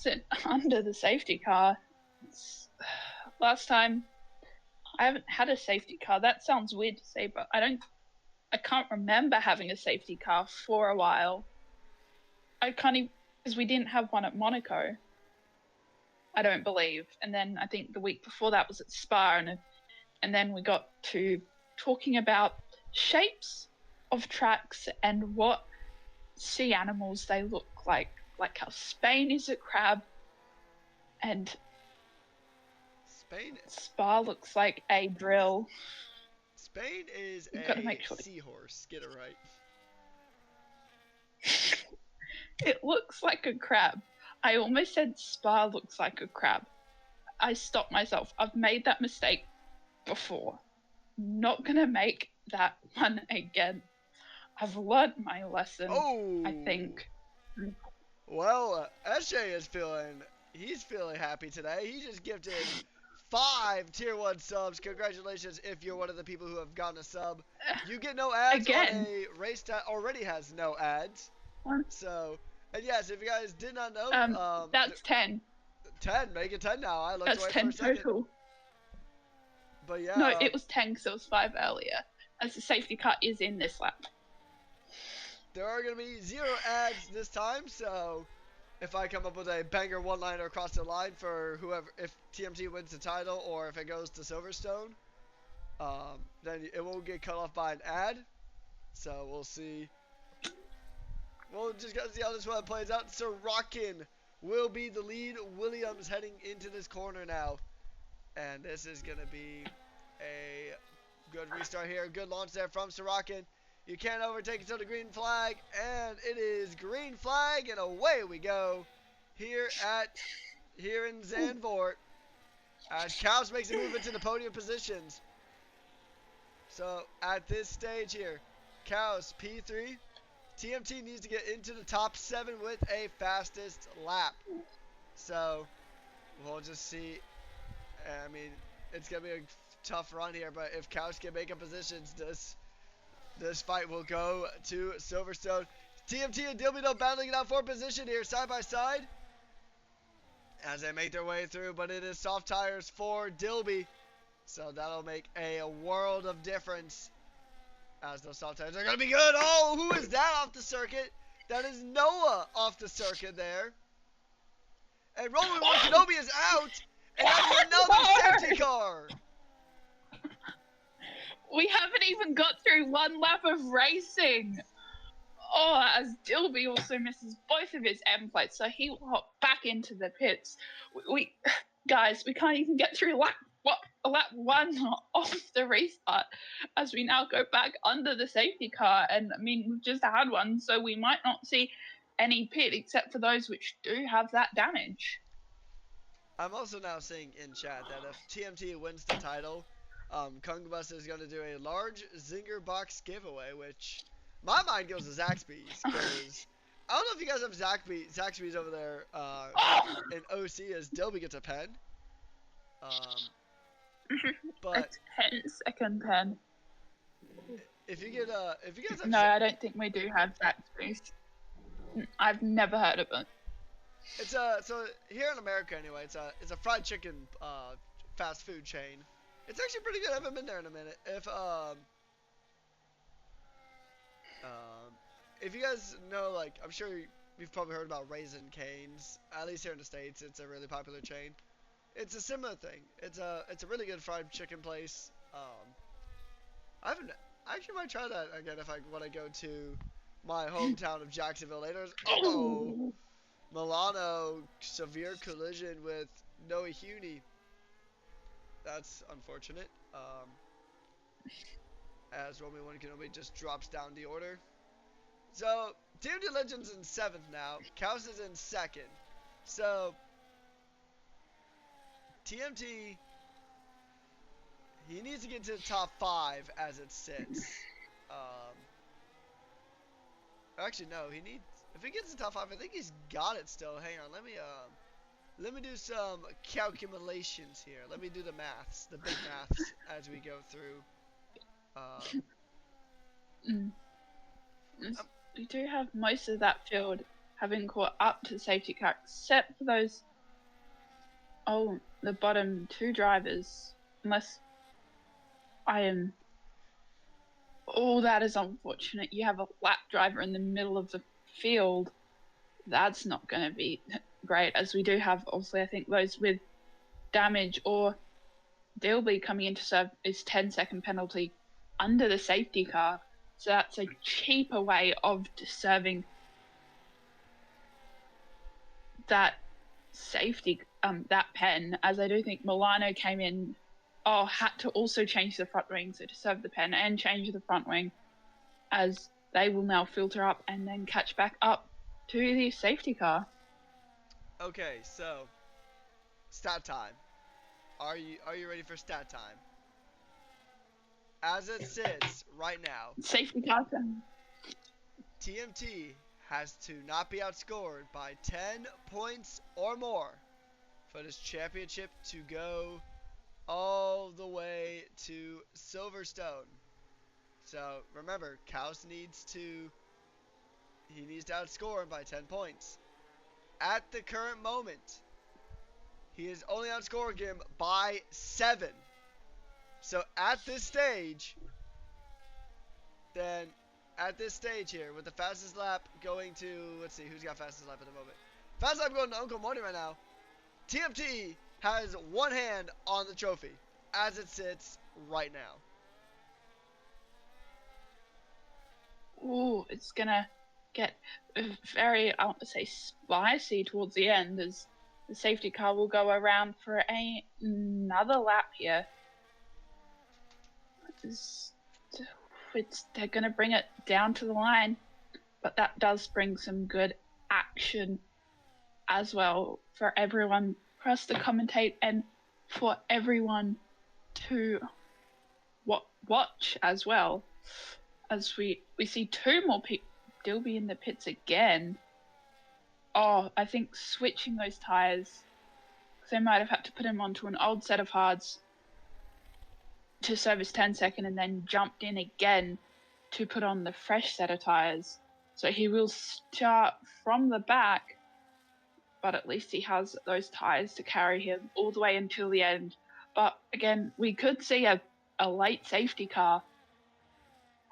Speaker 2: it under the safety car. Last time I haven't had a safety car. That sounds weird to say, but I can't remember having a safety car for a while. I can't even, because we didn't have one at Monaco, I don't believe. And then I think the week before that was at Spa, and then we got to talking about shapes of tracks and what sea animals, they look like how Spain is a crab, and
Speaker 1: Spain.
Speaker 2: Spa looks like a drill.
Speaker 1: Spain is
Speaker 2: You've got to
Speaker 1: a
Speaker 2: make sure.
Speaker 1: seahorse. Get it right.
Speaker 2: It looks like a crab. I almost said Spa looks like a crab. I stopped myself. I've made that mistake before. Not gonna make that one again. I've learnt my lesson.
Speaker 1: Oh.
Speaker 2: I think.
Speaker 1: Well, SJ is he's feeling happy today. He just gifted 5 tier 1 subs. Congratulations if you're one of the people who have gotten a sub. You get no ads
Speaker 2: Again.
Speaker 1: on a race that already has no ads. So, and yes, if you guys did not know,
Speaker 2: that's 10.
Speaker 1: 10, make it 10 now. I looked
Speaker 2: That's
Speaker 1: away
Speaker 2: 10
Speaker 1: for a second.
Speaker 2: total.
Speaker 1: But yeah.
Speaker 2: No, it was 10 because it was 5 earlier, as the safety car is in this lap.
Speaker 1: There are going to be 0 ads this time, so if I come up with a banger one-liner across the line for whoever, if TMT wins the title or if it goes to Silverstone, then it won't get cut off by an ad. So we'll see. We'll just got to see how this one plays out. Sorokin will be the lead. Williams heading into this corner now. And this is going to be a good restart here. Good launch there from Sorokin. You can't overtake until the green flag, and it is green flag, and away we go here in Zandvoort as Khaus makes a move into the podium positions. So at this stage here, Khaus P3, TMT needs to get into the top 7 with a fastest lap. So we'll just see. I mean, it's gonna be a tough run here, but if Khaus can make up positions, this fight will go to Silverstone. TMT and Dilby battling it out for position here, side by side, as they make their way through. But it is soft tires for Dilby, so that'll make a world of difference. As those soft tires are gonna be good. Oh, who is that off the circuit? That is Noah off the circuit there. And Roman Kenobi is out, and that's another safety car.
Speaker 2: We haven't even got through 1 lap of racing. Oh, as Dilby also misses both of his end plates, so he will hop back into the pits. Guys, we can't even get through lap 1 off the restart, as we now go back under the safety car. And I mean, we've just had one, so we might not see any pit except for those which do have that damage.
Speaker 1: I'm also now seeing in chat that if TMT wins the title, Kungabus is going to do a large Zinger box giveaway, which my mind goes to Zaxby's, because I don't know if you guys have Zaxby's over there in OC as Dilby gets a pen. But
Speaker 2: a 10-second pen.
Speaker 1: if you guys have
Speaker 2: No, I don't think we do have Zaxby's. I've never heard of it.
Speaker 1: It's so here in America anyway, it's a fried chicken fast food chain. It's actually pretty good. I haven't been there in a minute. If you guys know, like, I'm sure you've probably heard about Raisin Cane's. At least here in the States, it's a really popular chain. It's a similar thing. It's a really good fried chicken place. I actually might try that again when I go to my hometown of Jacksonville later. Oh, Milano, severe collision with Noah Huney. That's unfortunate. As Roman Kenobi just drops down the order. So, TMT Legends in 7th now. Khaus is in 2nd. So, TMT, he needs to get to the top 5 as it sits. Actually, no, if he gets to the top 5, I think he's got it still. Hang on, let me do some calculations here. Let me do the big maths as we go through.
Speaker 2: We do have most of that field having caught up to the safety car, except for those, the bottom 2 drivers. Unless I am... Oh, that is unfortunate. You have a lap driver in the middle of the field. That's not going to be great, as we do have also, I think, those with damage, or Dilby coming in to serve his 10-second penalty under the safety car. So that's a cheaper way of serving that safety, that pen, as I do think Milano came in, had to also change the front wing, so to serve the pen and change the front wing, as they will now filter up and then catch back up to the safety car.
Speaker 1: Okay, so stat time. Are you ready for stat time? As it sits right now,
Speaker 2: Safety car time.
Speaker 1: TMT has to not be outscored by 10 points or more for this championship to go all the way to Silverstone. So remember, Khaus needs to outscore him by 10 points. At the current moment, he is only outscoring him by 7. So at this stage here, with the fastest lap going to, let's see, who's got fastest lap at the moment? Fastest lap going to Uncle Morty right now. TMT has one hand on the trophy as it sits right now.
Speaker 2: Ooh, it's gonna get very, I want to say, spicy towards the end, as the safety car will go around for another lap here. They're going to bring it down to the line, but that does bring some good action as well for everyone, for us to commentate and for everyone to watch as well, as we see two more people still be in the pits again. I think switching those tyres, because they might have had to put him onto an old set of hards to service 10-second and then jumped in again to put on the fresh set of tyres. So he will start from the back, but at least he has those tyres to carry him all the way until the end. But again, we could see a late safety car,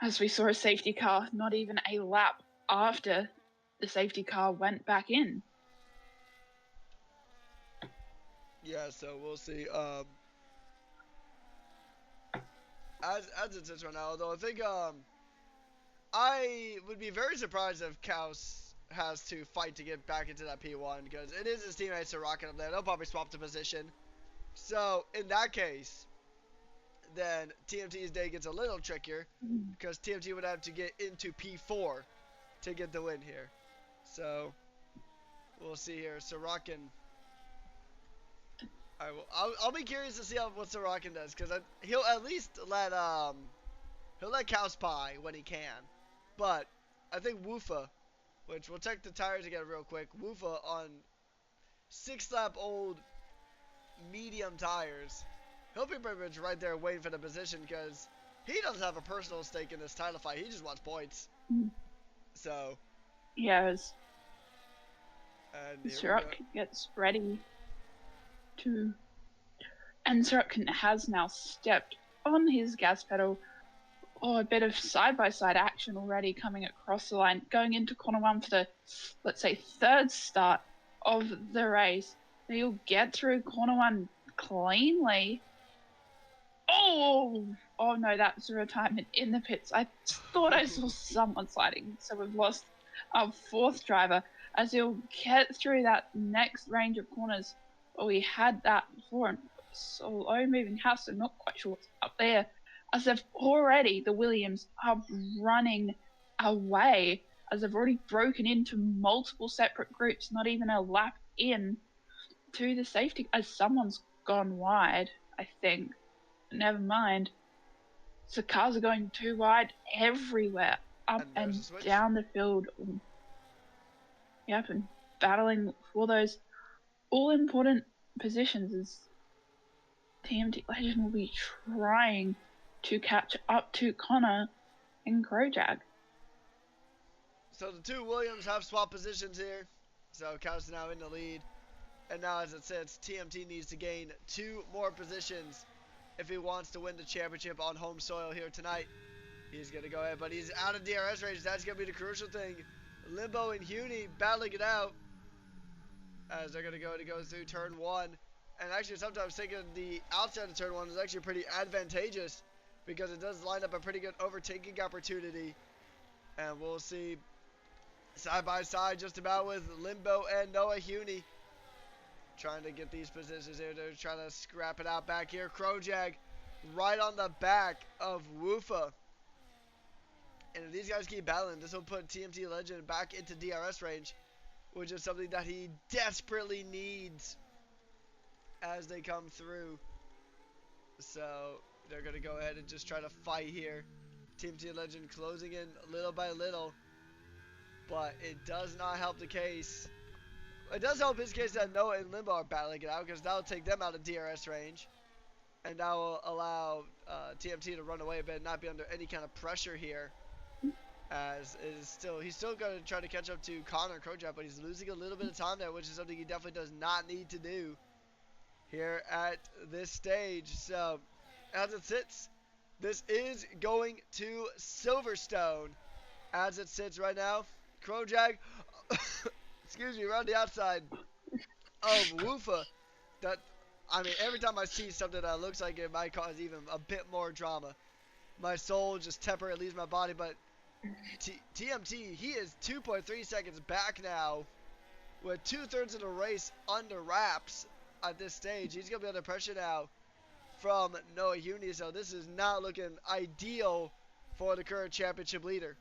Speaker 2: as we saw a safety car not even a lap after the safety car went back in.
Speaker 1: Yeah, so we'll see. As it sits right now, though, I think I would be very surprised if Khaus has to fight to get back into that P1, because it is his teammates to rocket up there. They'll probably swap the position. So in that case, then TMT's day gets a little trickier, because TMT would have to get into P4 to get the win here. So we'll see here. Sorokin. I'll be curious to see what Sorokin does, because he'll at least let Khaus pie when he can. But I think Wufa, which we'll check the tires again real quick. Wufa on 6-lap old medium tires, he'll be pretty much right there waiting for the position, because he doesn't have a personal stake in this title fight. He just wants points. So
Speaker 2: yes,
Speaker 1: and
Speaker 2: Sorokin gets ready to, and Sorokin has now stepped on his gas pedal. A bit of side-by-side action already coming across the line, going into corner 1 for the, let's say, third start of the race. He'll get through corner 1 cleanly. Oh no, that was a retirement in the pits. I thought I saw someone sliding, so we've lost our fourth driver, as he'll get through that next range of corners. We had that before, and slow moving house, so not quite sure what's up there, as they've already, the Williams are running away, as they've already broken into multiple separate groups, not even a lap in to the safety, as someone's gone wide, I think. Never mind. So cars are going too wide everywhere, up and down the field. Yep, and battling for those all-important positions, as TMT Legend will be trying to catch up to Connor and Grojag.
Speaker 1: So the two Williams have swapped positions here. So Khaus is now in the lead. And now as it sits, TMT needs to gain 2 more positions if he wants to win the championship on home soil here tonight. He's going to go ahead, but he's out of DRS range. That's going to be the crucial thing. Limbo and Huni battling it out, as they're going to go through turn 1. And actually, sometimes taking the outside of turn 1 is actually pretty advantageous, because it does line up a pretty good overtaking opportunity. And we'll see side by side just about with Limbo and Noah Huni. trying to get these positions here. They're trying to scrap it out back here. Krojak right on the back of Woofa. And if these guys keep battling, this will put TMT Legend back into DRS range, which is something that he desperately needs as they come through. So they're going to go ahead and just try to fight here. TMT Legend closing in little by little, but it does not help the case. It does help his case that Noah and Limbo are battling it out, because that'll take them out of DRS range, and that will allow TMT to run away a bit and not be under any kind of pressure here. As he's still going to try to catch up to Connor Krojak, but he's losing a little bit of time there, which is something he definitely does not need to do here at this stage. So as it sits, this is going to Silverstone. As it sits right now, Krojak, excuse me, around the outside of Woofa. Every time I see something that looks like it might cause even a bit more drama, my soul just temporarily leaves my body. But TMT, he is 2.3 seconds back now, with 2/3 of the race under wraps at this stage. He's going to be under pressure now from Noah Huni, so this is not looking ideal for the current championship leader.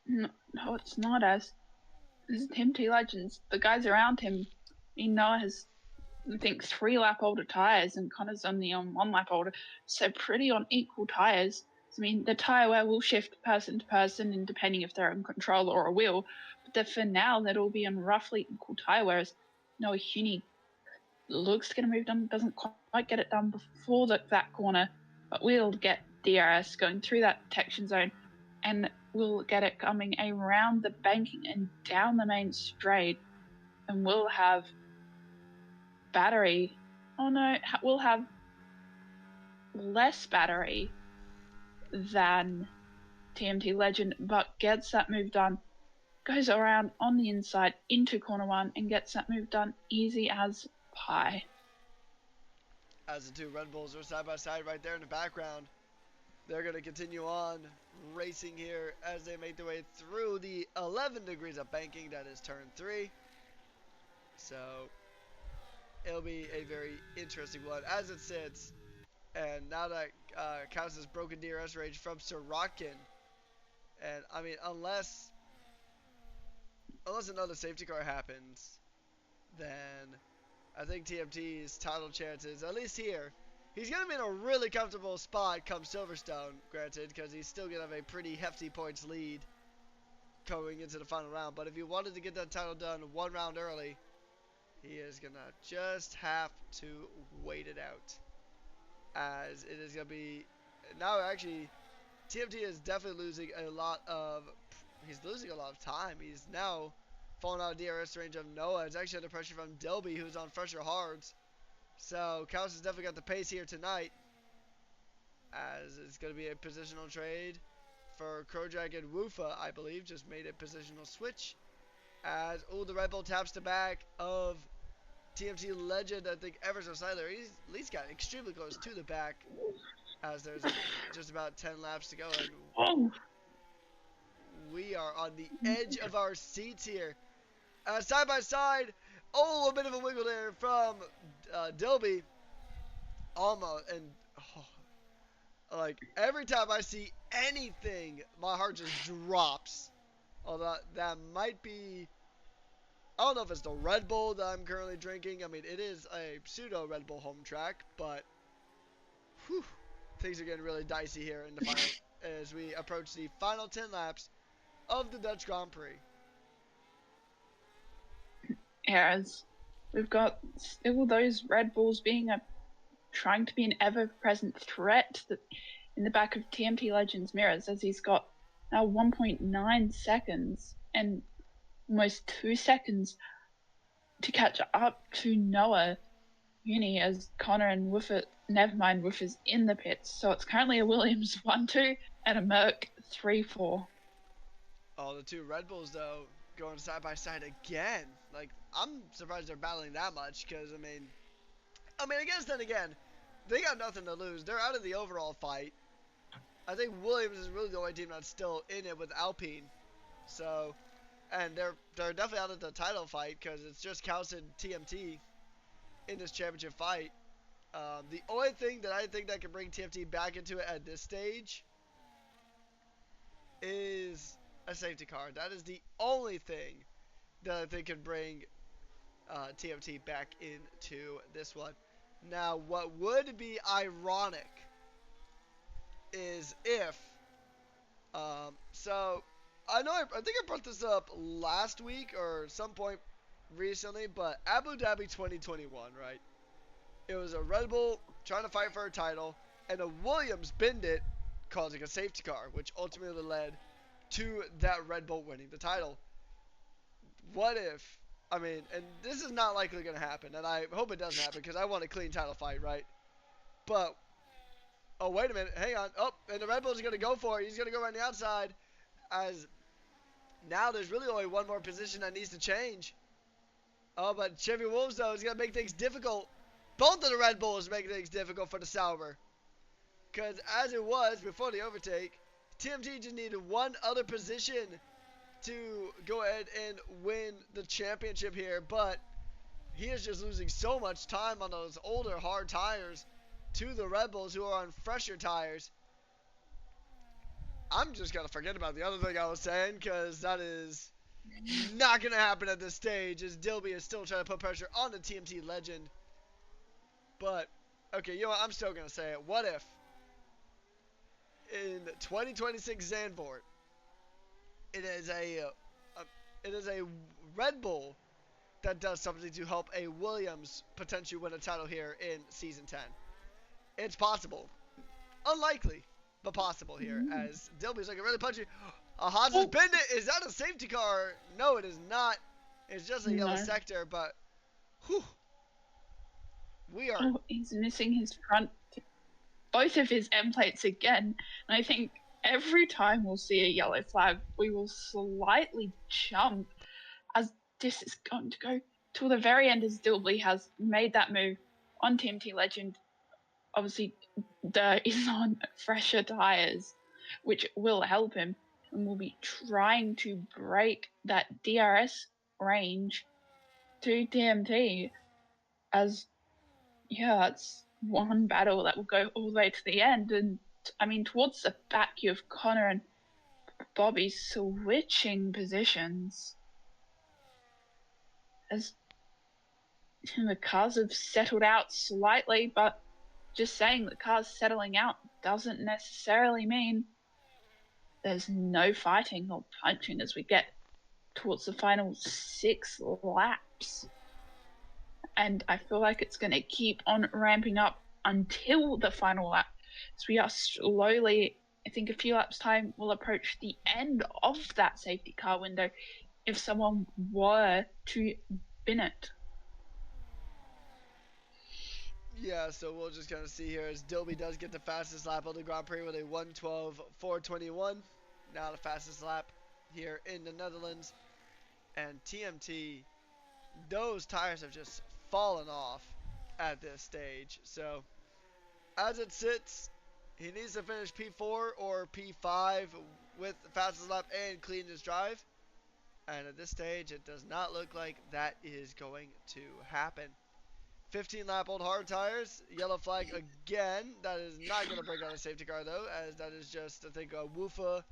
Speaker 2: No, it's not. As this is TMT Legends. The guys around him, Noah has, I think, 3 lap older tyres, and Connor's only on 1 lap older, so pretty on equal tyres. The tyre wear will shift person to person, and depending if they're in control or a wheel, but for now, that'll be on roughly equal tyre, whereas Noah Huni looks to get a move done, doesn't quite get it done before that corner, but will get DRS going through that detection zone, and we'll get it coming around the banking and down the main straight, and we'll have battery. Oh no, we'll have less battery than TMT Legend, but gets that move done, goes around on the inside into corner 1 and gets that move done easy as pie.
Speaker 1: As the two Red Bulls are side by side right there in the background, they're going to continue on racing here as they make their way through the 11 degrees of banking. That is turn 3. So it'll be a very interesting one as it sits. And now that Khaus has broken DRS range from Sorokin, and unless another safety car happens, then I think TMT's title chances, at least here, he's going to be in a really comfortable spot come Silverstone, granted, because he's still going to have a pretty hefty points lead going into the final round. But if he wanted to get that title done 1 round early, he is going to just have to wait it out. As it is going to be, now actually, TMT is definitely losing a lot of time. He's now falling out of DRS range of Noah. It's actually under pressure from Dilby, who's on fresher hards. So Khaus has definitely got the pace here tonight, as it's going to be a positional trade for Krojak and Woofa, I believe. Just made a positional switch. As, the Red Bull taps the back of TMT Legend, I think ever so slightly. He's at least got extremely close to the back, as there's just about 10 laps to go. And we are on the edge of our seats here. Side by side, a bit of a wiggle there from Dilby. Almost, and like every time I see anything, my heart just drops. Although that might be, I don't know if it's the Red Bull that I'm currently drinking. It is a pseudo Red Bull home track, but whew, things are getting really dicey here in the final as we approach the final 10 laps of the Dutch Grand Prix.
Speaker 2: Yeah, as we've got still those Red Bulls being trying to be an ever-present threat in the back of TMT Legends mirrors, as he's got now 1.9 seconds and almost 2 seconds to catch up to Noah Huni, as Connor and Woofer's in the pits. So it's currently a Williams 1-2 and a Merc 3-4.
Speaker 1: Oh, the two Red Bulls, though, going side by side again. Like, I'm surprised they're battling that much, because, I guess then again, they got nothing to lose. They're out of the overall fight. I think Williams is really the only team that's still in it with Alpine. So, and they're definitely out of the title fight because it's just Khaus and TMT in this championship fight. The only thing that I think that can bring TMT back into it at this stage is a safety car. That is the only thing that I think can bring TMT back into this one. Now, what would be ironic is if, so I think I brought this up last week or some point recently, but Abu Dhabi 2021, right? It was a Red Bull trying to fight for a title, and a Williams binned it, causing a safety car, which ultimately led to that Red Bull winning the title. What if, I mean, and this is not likely going to happen, and I hope it doesn't happen because I want a clean title fight, right? But, oh, wait a minute, hang on. Oh, and the Red Bull's going to go for it. He's going to go around the outside, as now there's really only one more position that needs to change. Oh, but Chevy Wolves, though, is going to make things difficult. Both of the Red Bulls make things difficult for the Sauber. Because as it was before the overtake, TMT just needed one other position to go ahead and win the championship here. But he is just losing so much time on those older, hard tires to the Red Bulls who are on fresher tires. I'm just going to forget about the other thing I was saying because that is not going to happen at this stage as Dilby is still trying to put pressure on the TMT legend. But, okay, you know what? I'm still going to say it. What if in 2026 Zandvoort, it is a Red Bull that does something to help a Williams potentially win a title here in Season 10? It's possible. Unlikely, but possible here, as Dilby's looking really punchy. Haas has pinned it. Is that a safety car? No, it is not. It's just a yellow sector, but whew. We are.
Speaker 2: Oh, he's missing his front, both of his end plates again. And I think every time we'll see a yellow flag, we will slightly jump as this is going to go till the very end as Dilby has made that move on TMT Legend. Obviously, is on fresher tyres, which will help him, and will be trying to break that DRS range to TMT as, yeah, it's one battle that will go all the way to the end. And I mean, towards the back, you have Connor and Bobby switching positions as the cars have settled out slightly, but just saying the car's settling out doesn't necessarily mean there's no fighting or punching as we get towards the final 6 laps. And I feel like it's going to keep on ramping up until the final lap. So we are slowly, I think a few laps time, will approach the end of that safety car window if someone were to bin it.
Speaker 1: Yeah, so we'll just kind of see here as Dilby does get the fastest lap of the Grand Prix with a 1:12.421. Now the fastest lap here in the Netherlands. And TMT, those tires have just fallen off at this stage. So as it sits, he needs to finish P4 or P5 with the fastest lap and cleanest drive. And at this stage, it does not look like that is going to happen. 15 lap old hard tires, yellow flag again. That is not going to break out a safety car though, as that is just, I think, a Woofa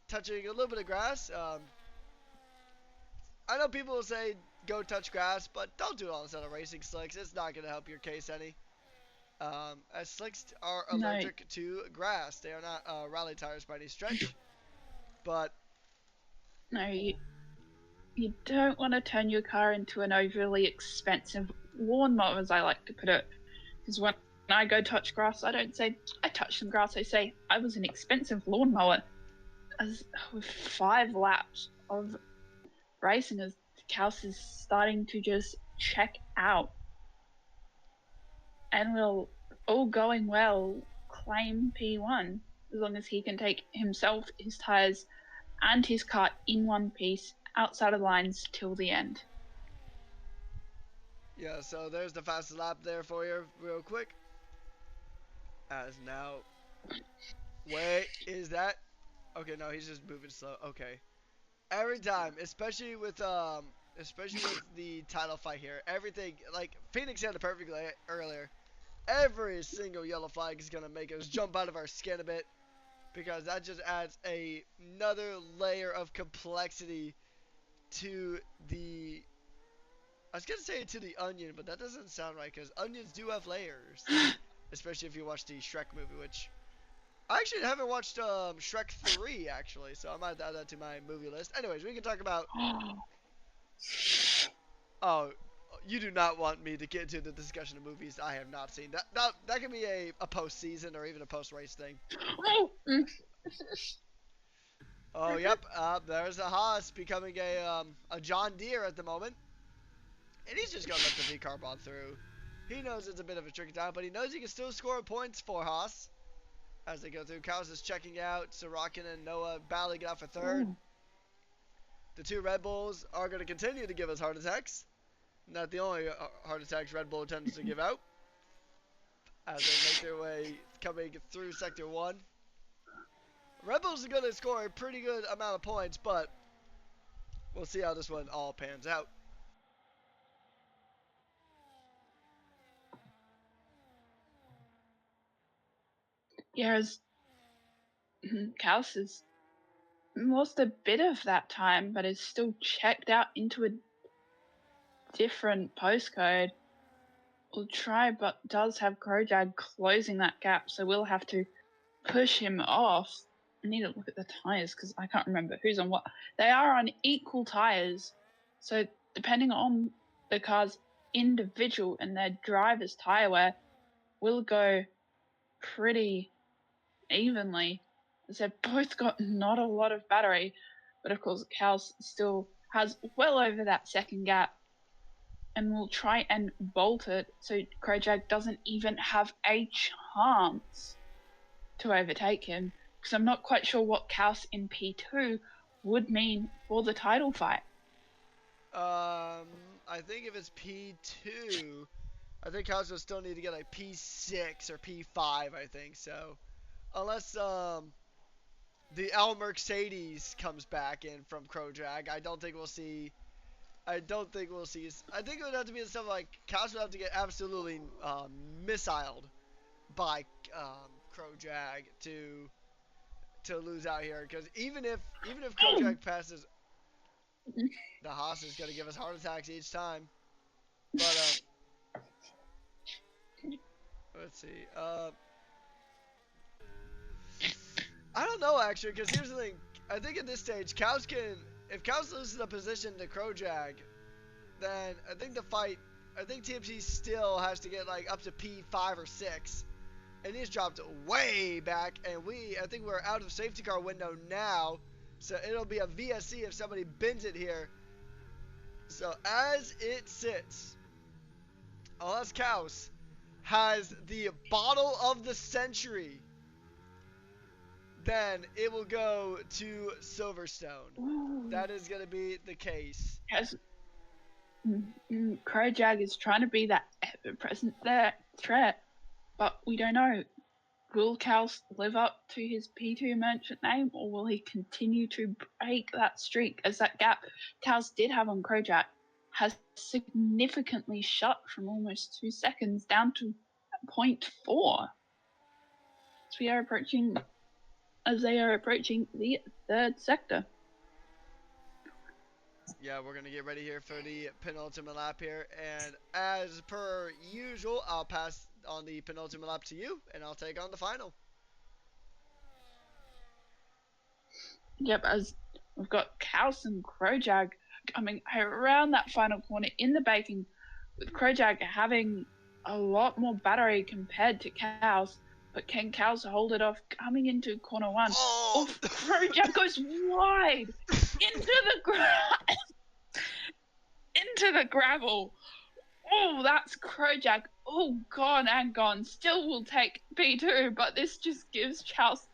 Speaker 1: touching a little bit of grass. I know people will say go touch grass, but don't do it on instead of racing slicks. It's not going to help your case any. As slicks are allergic to grass. They are not rally tires by any stretch. But
Speaker 2: no, you don't want to turn your car into an overly expensive lawnmower, as I like to put it. Because when I go touch grass, I don't say I touched some grass. I say I was an expensive lawnmower. As with 5 laps of racing, as Khaus is starting to just check out, and will, all going well, claim P1 as long as he can take himself, his tires, and his car in one piece outside of the lines till the end.
Speaker 1: Yeah, so there's the fastest lap there for you real quick. As now, wait, is that? Okay, no, he's just moving slow. Okay. Every time, especially with the title fight here, everything like Phoenix said it perfectly earlier. Every single yellow flag is gonna make us jump out of our skin a bit because that just adds another layer of complexity to the. I was gonna say to the onion, but that doesn't sound right because onions do have layers, especially if you watch the Shrek movie, which I actually haven't watched Shrek 3 actually, so I might add that to my movie list. Anyways, we can talk about. Oh, you do not want me to get into the discussion of movies I have not seen. That can be a post season or even a post race thing. Oh, yep. There's a Haas becoming a John Deere at the moment, and he's just gonna let the V car bomb through. He knows it's a bit of a tricky time, but he knows he can still score points for Haas as they go through. Khaus is checking out. Sorokin and Noah battling it out for third. The two Red Bulls are going to continue to give us heart attacks. Not the only heart attacks Red Bull tends to give out as they make their way coming through Sector 1. Red Bulls are going to score a pretty good amount of points, but we'll see how this one all pans out.
Speaker 2: Yeah, as Khaus has lost a bit of that time, but is still checked out into a different postcode. Will try, but does have Krojag closing that gap, so we'll have to push him off. I need to look at the tyres because I can't remember who's on what. They are on equal tyres, so depending on the car's individual and their driver's tyre wear, will go pretty evenly. As they've both got not a lot of battery, but of course Khaus still has well over that second gap and will try and bolt it so Krojag doesn't even have a chance to overtake him, because I'm not quite sure what Khaus in P2 would mean for the title fight.
Speaker 1: I think if it's P2, I think Khaus will still need to get like P6 or P5, I think, so. Unless the L Mercedes comes back in from Krojag, I don't think we'll see. I think it would have to be stuff like Khaus would have to get absolutely missiled by Krojag to lose out here. Because even if Krojag passes, the Haas is gonna give us heart attacks each time. But let's see. I don't know actually, because here's the thing. I think at this stage, Khaus can. If Khaus loses a position to Krojag, then I think TMC still has to get like up to P5 or 6. And he's dropped way back, and I think we're out of safety car window now. So it'll be a VSC if somebody bins it here. So as it sits, unless Khaus has the bottle of the century, then it will go to Silverstone.
Speaker 2: Ooh.
Speaker 1: That is going to be the case.
Speaker 2: Krojag is trying to be that ever-present threat, but we don't know. Will Khaus live up to his P2 merchant name, or will he continue to break that streak, as that gap Khaus did have on Krojag has significantly shut from almost 2 seconds down to 0.4. As they are approaching the third sector.
Speaker 1: Yeah, we're going to get ready here for the penultimate lap here. And as per usual, I'll pass on the penultimate lap to you, and I'll take on the final.
Speaker 2: Yep, as we've got Khaus and Krojag coming around that final corner in the baking, with Krojag having a lot more battery compared to Khaus. But can Khaus hold it off coming into corner 1?
Speaker 1: Oh!
Speaker 2: Krojag goes wide into the gravel. Oh, that's Krojag. Oh, gone and gone. Still will take P2, but this just gives Khaus,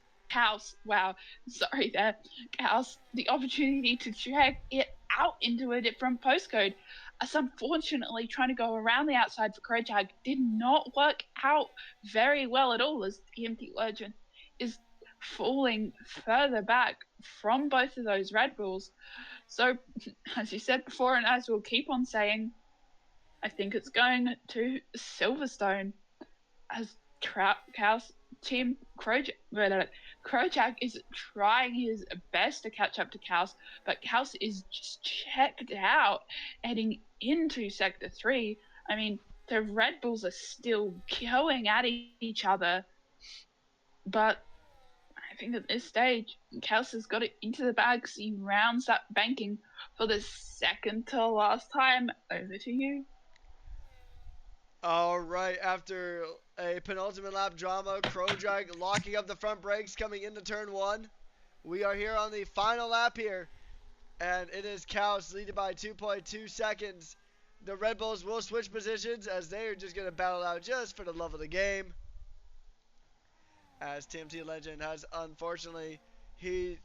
Speaker 2: the opportunity to drag it out into a different postcode. As unfortunately, trying to go around the outside for Krojag did not work out very well at all, as TMT Legend is falling further back from both of those Red Bulls. So, as you said before, and as we'll keep on saying, I think it's going to Silverstone as Khaus Team Kojak is trying his best to catch up to Khaus, but Khaus is just checked out heading into Sector 3. I mean, the Red Bulls are still going at each other, but I think at this stage, Khaus has got it into the bag because he rounds that banking for the second to last time. Over to you.
Speaker 1: All right, after a penultimate lap drama, Krojak locking up the front brakes coming into turn one. We are here on the final lap here, and it is Khaus leading by 2.2 seconds. The Red Bulls will switch positions as they are just going to battle out just for the love of the game. As TMT Legend has unfortunately, he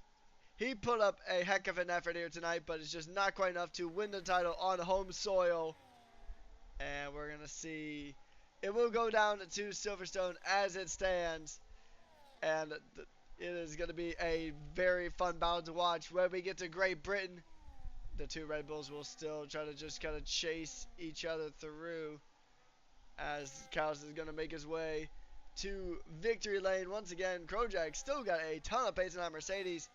Speaker 1: put up a heck of an effort here tonight, but it's just not quite enough to win the title on home soil. And we're going to see, it will go down to Silverstone as it stands. And it is going to be a very fun battle to watch. When we get to Great Britain, the two Red Bulls will still try to just kind of chase each other through as Khaus is going to make his way to victory lane. Once again, Krojak still got a ton of pace in that Mercedes,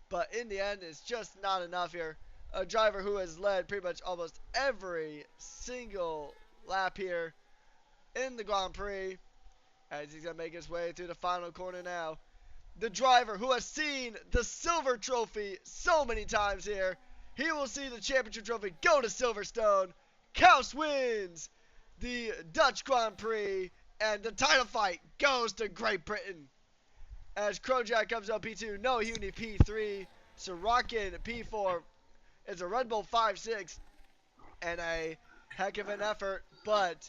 Speaker 1: but in the end, it's just not enough here. A driver who has led pretty much almost every single lap here in the Grand Prix, as he's going to make his way through the final corner now. The driver who has seen the silver trophy so many times here, he will see the championship trophy go to Silverstone. Khaus wins the Dutch Grand Prix, and the title fight goes to Great Britain. As Krojak comes up P2, Noah Huni P3, Sorokin P4. It's a Red Bull 5-6 and a heck of an effort, but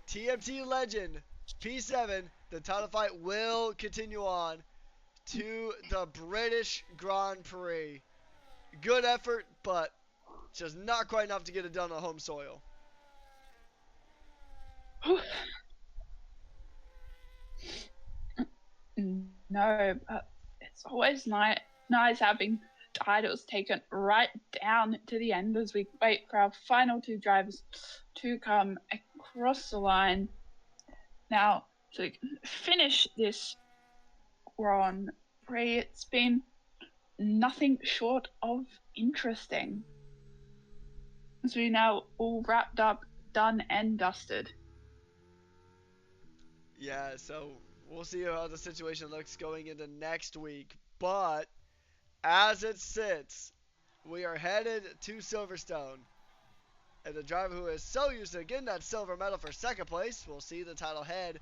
Speaker 1: TMT Legend P7, the title fight will continue on to the British Grand Prix. Good effort, but just not quite enough to get it done on home soil.
Speaker 2: No, but it's always nice having titles taken right down to the end as we wait for our final two drivers to come across the line. Now, to finish this Grand Prix, it's been nothing short of interesting. As we now all wrapped up, done and dusted.
Speaker 1: Yeah, so we'll see how the situation looks going into next week. But as it sits, we are headed to Silverstone. And the driver who is so used to getting that silver medal for second place will see the title head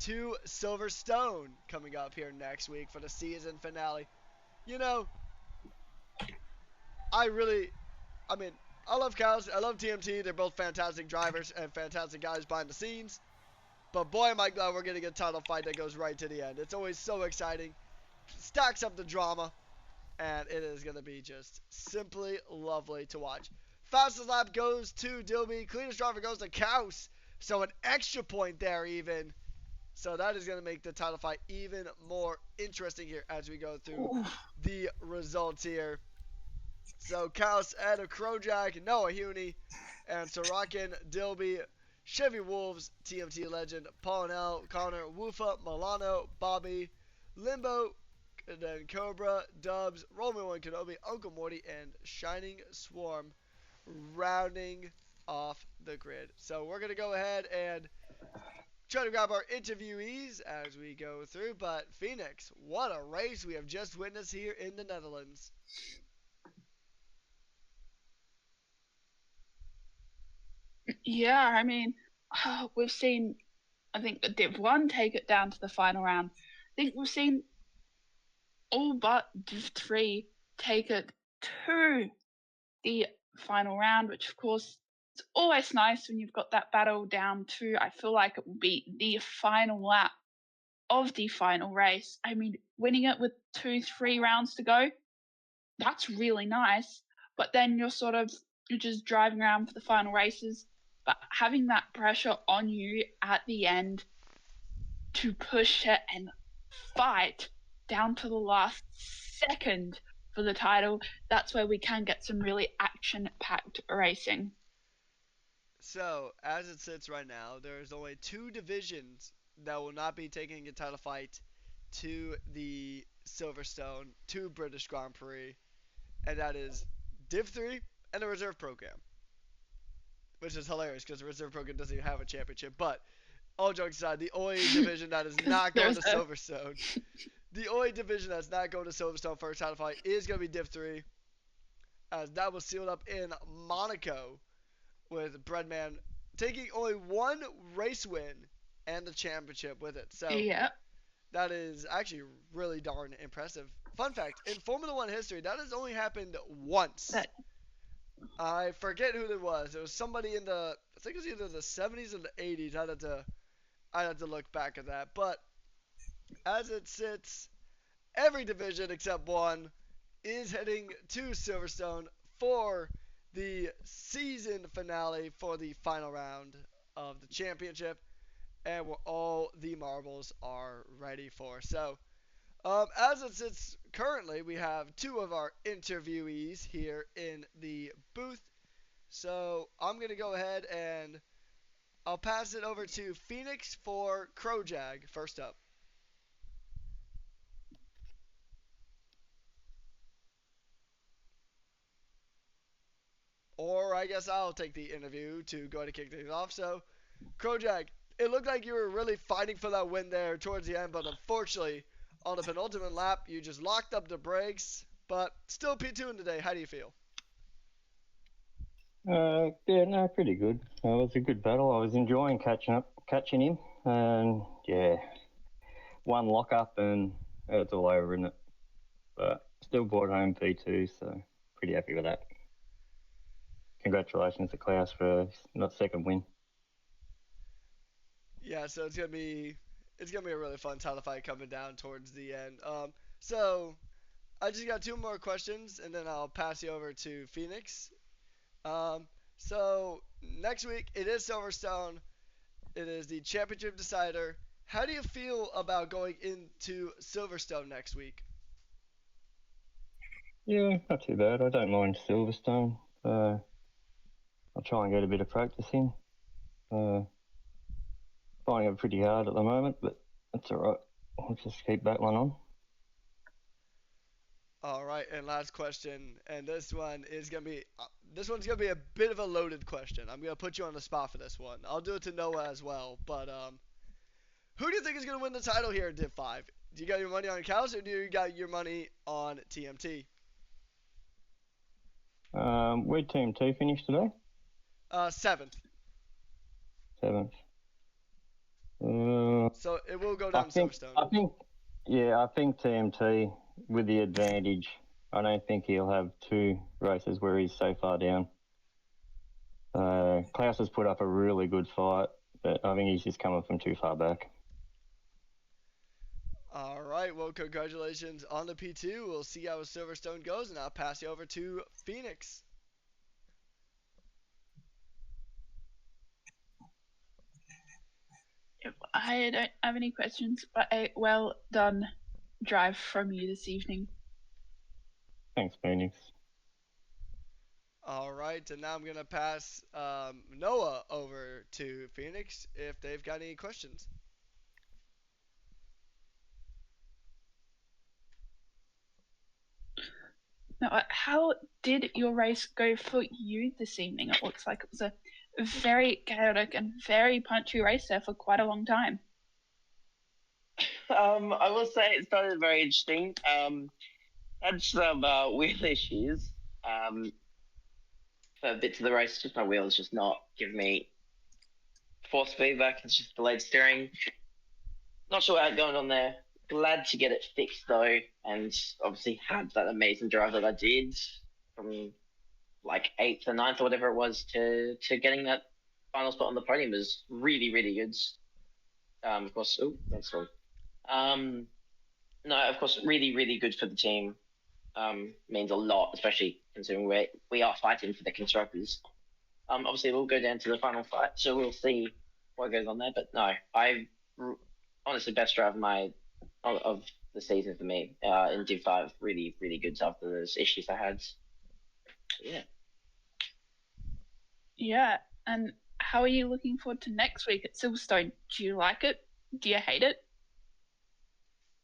Speaker 1: to Silverstone coming up here next week for the season finale. You know, I love Khaus, I love TMT. They're both fantastic drivers and fantastic guys behind the scenes. But boy, am I glad we're getting a title fight that goes right to the end. It's always so exciting. Stacks up the drama. And it is going to be just simply lovely to watch. Fastest lap goes to Dilby. Cleanest driver goes to Khaus. So an extra point there even. So that is going to make the title fight even more interesting here as we go through the results here. So Khaus, Ed Krojak, Noah Huni, and Sorokin, Dilby, Chevy Wolves, TMT Legend, Paul and L, Connor, Woofa, Milano, Bobby, Limbo, and then Cobra, Dubs, Romeo and Kenobi, Uncle Morty, and Shining Swarm rounding off the grid. So we're going to go ahead and try to grab our interviewees as we go through. But Phoenix, what a race we have just witnessed here in the Netherlands.
Speaker 2: Yeah, I mean, we've seen, I think, Div 1 take it down to the final round. I think we've seen all but Div 3 take it to the final round, which, of course, it's always nice when you've got that battle down to, I feel like it will be the final lap of the final race. I mean, winning it with 2-3 rounds to go, that's really nice. But then you're just driving around for the final races, but having that pressure on you at the end to push it and fight down to the last second for the title, that's where we can get some really action-packed racing.
Speaker 1: So, as it sits right now, there's only two divisions that will not be taking a title fight to the Silverstone, to British Grand Prix, and that is Div 3 and the Reserve Program. Which is hilarious because the Reserve Program doesn't even have a championship. But, all jokes aside, the only division that is not going to Silverstone, the only division that's not going to Silverstone for a title fight is going to be Div 3, as that was sealed up in Monaco with Breadman taking only one race win and the championship with it. So
Speaker 2: Yeah.
Speaker 1: that is actually really darn impressive. Fun fact, in Formula One history, that has only happened once. I forget who it was. It was somebody in the, I think it was either the 70s or the 80s. I had to look back at that. But as it sits, every division except one is heading to Silverstone for the season finale for the final round of the championship, and where all the marbles are ready for. So, as it sits currently, we have two of our interviewees here in the booth. So, I'm going to go ahead and I'll pass it over to Phoenix for Crowjag first up. Or I guess I'll take the interview to go ahead and kick things off. So, Crowjag, it looked like you were really fighting for that win there towards the end, but unfortunately, on the penultimate lap, you just locked up the brakes. But still P2 today. How do you feel?
Speaker 3: Yeah, no, pretty good. It was a good battle. I was enjoying catching him, and yeah, one lock up and it's all over, isn't it? But still brought home P2, so pretty happy with that. Congratulations to Klaus for his second win.
Speaker 1: Yeah, so it's gonna be a really fun title fight coming down towards the end. So I just got two more questions, and then I'll pass you over to Phoenix. So next week it is Silverstone. It is the championship decider. How do you feel about going into Silverstone next week?
Speaker 3: Yeah, not too bad. I don't mind Silverstone. I'll try and get a bit of practice in. Finding it pretty hard at the moment, but that's all right. I'll just keep battling on.
Speaker 1: All right, and last question, and this one's gonna be a bit of a loaded question. I'm gonna put you on the spot for this one. I'll do it to Noah as well, but who do you think is gonna win the title here in Div 5? Do you got your money on Khaus or do you got your money on TMT?
Speaker 3: Where'd Team 2 finish today?
Speaker 1: Seventh.
Speaker 3: Seventh.
Speaker 1: So it will go down to Silverstone.
Speaker 3: I think TMT with the advantage. I don't think he'll have two races where he's so far down. Klaus has put up a really good fight, but I think he's just coming from too far back.
Speaker 1: All right, well, congratulations on the P2. We'll see how Silverstone goes, and I'll pass you over to Phoenix.
Speaker 2: I don't have any questions, but a well done drive from you this evening.
Speaker 3: Thanks, Phoenix.
Speaker 1: All right, and now I'm going to pass Noah over to Phoenix if they've got any questions.
Speaker 2: Now, how did your race go for you this evening? It looks like it was a very chaotic and very punchy race there for quite a long time.
Speaker 4: I will say it started very interesting. Had some wheel issues for bits of the race. Just my wheels just not giving me force feedback. It's just delayed steering. Not sure what going on there. Glad to get it fixed though, and obviously had that amazing drive that I did from like 8th or 9th or whatever it was to getting that final spot on the podium was really, really good. Of course, that's all. No, of course, really, really good for the team. Means a lot, especially considering we are fighting for the constructors. Obviously, we'll go down to the final fight, so we'll see what goes on there. But no, honestly best drive of the season for me in Div 5. Really, really good after those issues I had. Yeah.
Speaker 2: Yeah, and how are you looking forward to next week at Silverstone? Do you like it? Do you hate it?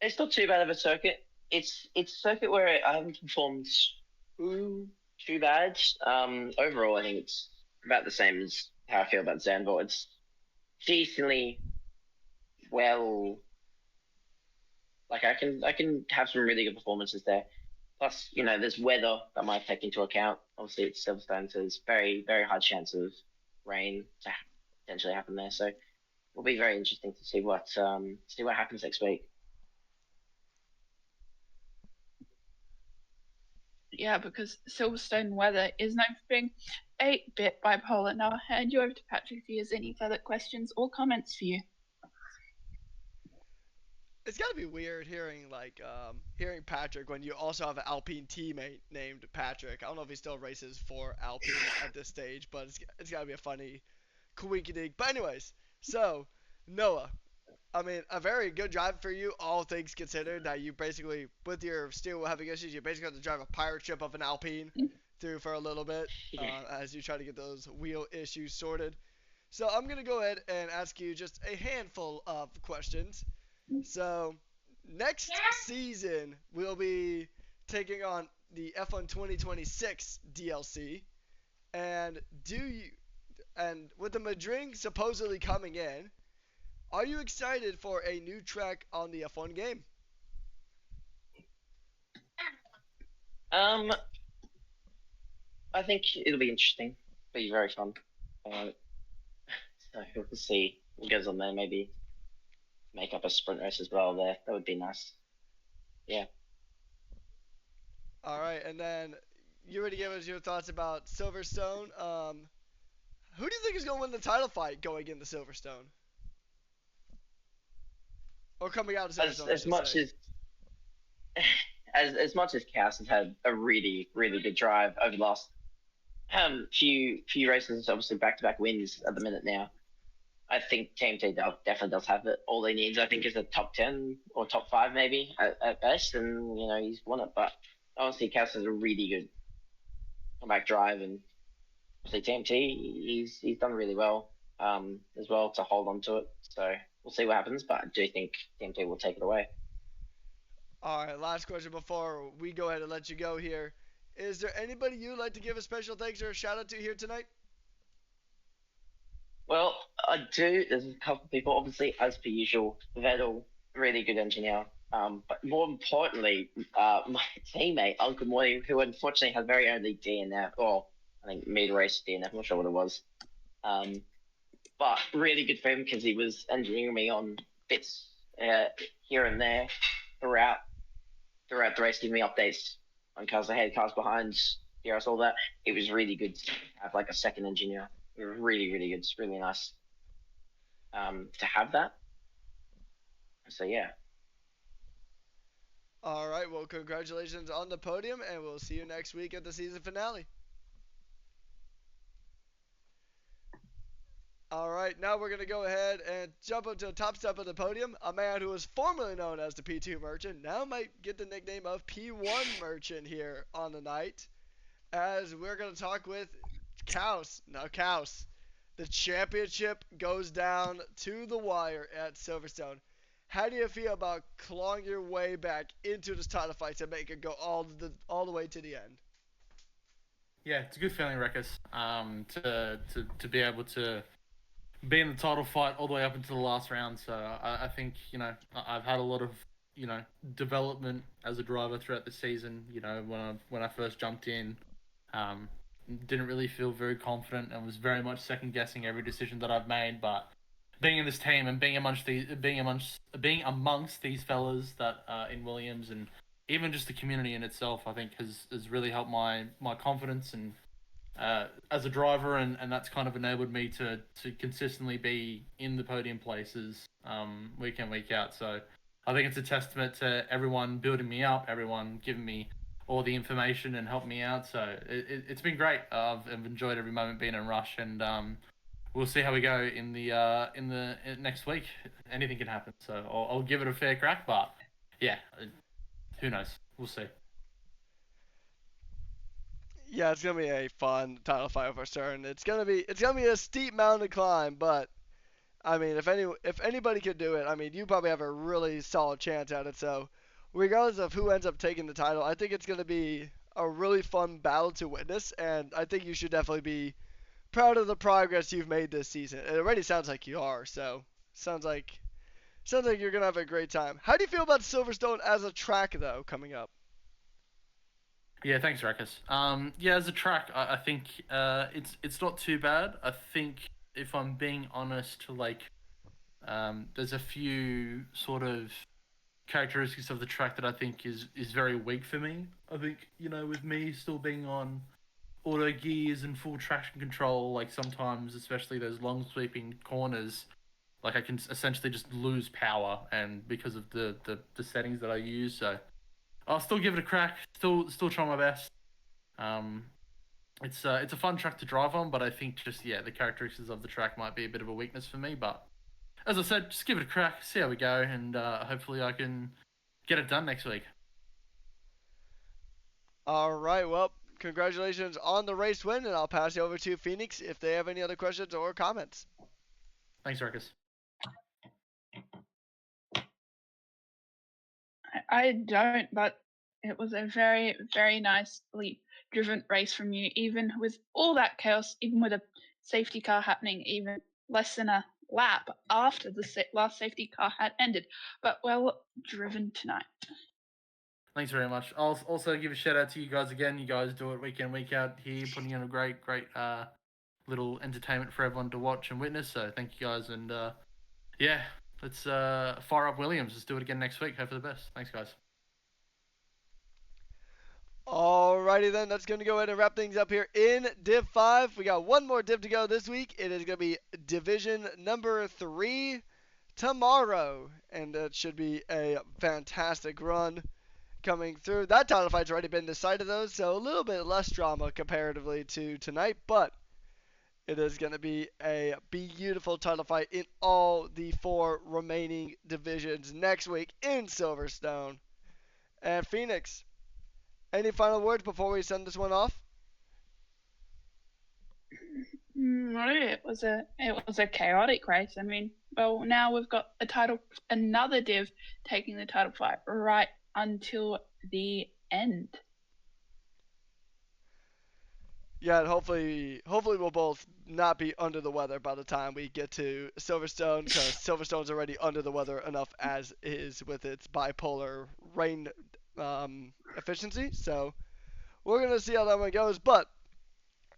Speaker 4: It's not too bad of a circuit. It's a circuit where I haven't performed too bad. Overall, I think it's about the same as how I feel about Zandvoort. It's decently well. Like I can have some really good performances there. Plus, there's weather that might take into account. Obviously, it's Silverstone, so there's very very high chance of rain to potentially happen there. So it'll be very interesting to see what happens next week.
Speaker 2: Yeah, because Silverstone weather is known for being a bit bipolar. Now I'll hand you over to Patrick if he has any further questions or comments for you.
Speaker 1: It's gotta be weird hearing hearing Patrick when you also have an Alpine teammate named Patrick. I don't know if he still races for Alpine at this stage, but it's gotta be a funny coinkydink. But anyways, so Noah, I mean, a very good drive for you, all things considered. That you basically, with your steering wheel having issues, you basically have to drive a pirate ship of an Alpine through for a little bit as you try to get those wheel issues sorted. So I'm gonna go ahead and ask you just a handful of questions. So next season we'll be taking on the F1 2026 DLC, and with the Madrid supposedly coming in, are you excited for a new track on the F1 game?
Speaker 4: Um, I think it'll be interesting. Be very fun. Uh, so we'll see what goes on there. Maybe make up a sprint race as well there. That would be nice. Yeah.
Speaker 1: All right, and then you already gave us your thoughts about Silverstone. Who do you think is going to win the title fight going into Silverstone? Or coming out of Silverstone,
Speaker 4: As much
Speaker 1: say.
Speaker 4: as much as Khaus has had a really really good drive over the last few races, obviously back to back wins at the minute now. I think TMT definitely does have it. All he needs, I think, is a top 10 or top 5 maybe at best, and he's won it. But honestly, Khaus has a really good comeback drive, and obviously TMT, he's done really well as well to hold on to it. So we'll see what happens, but I do think TMT will take it away.
Speaker 1: All right, last question before we go ahead and let you go here. Is there anybody you'd like to give a special thanks or a shout out to here tonight?
Speaker 4: Well, I do. There's a couple of people, obviously, as per usual. Vettel, really good engineer. But more importantly, my teammate, Uncle Morty, who unfortunately had very early DNF, or I think mid-race DNF, I'm not sure what it was. But really good for him because he was engineering me on bits here and there throughout the race, giving me updates on cars ahead, cars behind, DRS, all that. It was really good to have like a second engineer. It was really, really good. It's really nice to have that. So yeah.
Speaker 1: All right, well, congratulations on the podium, and we'll see you next week at the season finale. All right, now we're going to go ahead and jump up to the top step of the podium. A man who was formerly known as the P2 Merchant now might get the nickname of P1 Merchant here on the night, as we're going to talk with Khaus. Now, Khaus, the championship goes down to the wire at Silverstone. How do you feel about clawing your way back into this title fight to make it go all the way to the end?
Speaker 5: Yeah, it's a good feeling, Rekus, to be able to be in the title fight all the way up until the last round. So I think, I've had a lot of, development as a driver throughout the season. When I first jumped in, didn't really feel very confident and was very much second guessing every decision that I've made. But being in this team and being amongst these fellas that in Williams, and even just the community in itself, I think has really helped my confidence and as a driver, and that's kind of enabled me to consistently be in the podium places week in, week out. So I think it's a testament to everyone building me up, everyone giving me all the information and helping me out. So it's been great. I've enjoyed every moment being in Rush, and we'll see how we go in the next week. Anything can happen, so I'll give it a fair crack, but yeah, who knows? We'll see.
Speaker 1: Yeah, it's gonna be a fun title fight for certain. It's gonna be a steep mountain to climb, but I mean, if anybody could do it, I mean, you probably have a really solid chance at it. So, regardless of who ends up taking the title, I think it's gonna be a really fun battle to witness, and I think you should definitely be proud of the progress you've made this season. It already sounds like you are. So, sounds like you're gonna have a great time. How do you feel about Silverstone as a track though coming up?
Speaker 5: Yeah, thanks, Ruckus. Yeah, as a track, I think it's not too bad. I think if I'm being honest, like there's a few sort of characteristics of the track that I think is very weak for me. I think with me still being on auto gears and full traction control, like sometimes, especially those long sweeping corners, like I can essentially just lose power, and because of the settings that I use, so I'll still give it a crack. Still try my best. Um, it's a fun track to drive on, but I think just the characteristics of the track might be a bit of a weakness for me. But as I said, just give it a crack, see how we go, and hopefully I can get it done next week.
Speaker 1: All right, well, congratulations on the race win, and I'll pass you over to Phoenix if they have any other questions or comments.
Speaker 5: Thanks, Ruckus.
Speaker 2: I don't, but it was a very, very nicely driven race from you, even with all that chaos, even with a safety car happening even less than a lap after the last safety car had ended. But well driven tonight.
Speaker 5: Thanks very much. I'll also give a shout out to you guys again. You guys do it week in, week out here, putting in a great little entertainment for everyone to watch and witness. So thank you guys, and yeah, let's fire up Williams. Let's do it again next week. Hope for the best. Thanks, guys.
Speaker 1: Alrighty then, that's going to go ahead and wrap things up here in Div 5. We got one more Div to go this week. It is going to be Division number 3 tomorrow, and it should be a fantastic run coming through. That title fight's already been decided though, so a little bit less drama comparatively to tonight, but it is going to be a beautiful title fight in all the 4 remaining divisions next week in Silverstone. And Phoenix, any final words before we send this one off?
Speaker 2: No, it was a chaotic race. I mean, well, now we've got another div taking the title fight right until the end.
Speaker 1: Yeah, and hopefully we'll both not be under the weather by the time we get to Silverstone, because Silverstone's already under the weather enough as is with its bipolar rain efficiency. So we're gonna see how that one goes, but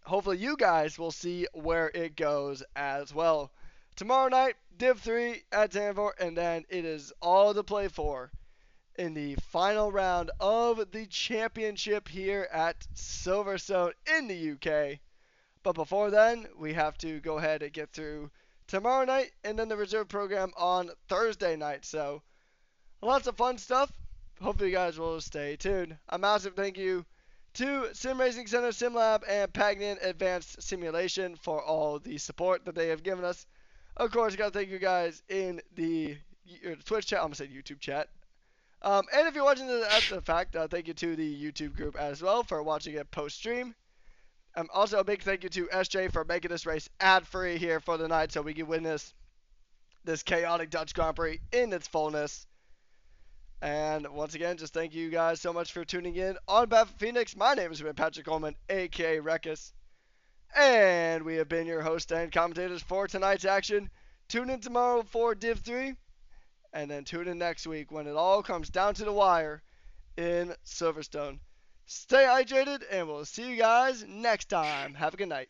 Speaker 1: hopefully you guys will see where it goes as well. Tomorrow night, Div 3 at Zandvoort, and then it is all to play for in the final round of the championship here at Silverstone in the UK. But before then, we have to go ahead and get through tomorrow night and then the reserve program on Thursday night. So lots of fun stuff. Hopefully you guys will stay tuned. A massive thank you to Sim Racing Center, SimLab, and Pagnan Advanced Simulation for all the support that they have given us. Of course, got to thank you guys in the Twitch chat. I'm going to say YouTube chat. And if you're watching this after the fact, thank you to the YouTube group as well for watching it post-stream. Also, a big thank you to SJ for making this race ad-free here for the night so we can witness this chaotic Dutch Grand Prix in its fullness. And once again, just thank you guys so much for tuning in. On behalf of Phoenix, my name has been Patrick Coleman, a.k.a. Rekus. And we have been your hosts and commentators for tonight's action. Tune in tomorrow for Div 3. And then tune in next week when it all comes down to the wire in Silverstone. Stay hydrated, and we'll see you guys next time. Have a good night.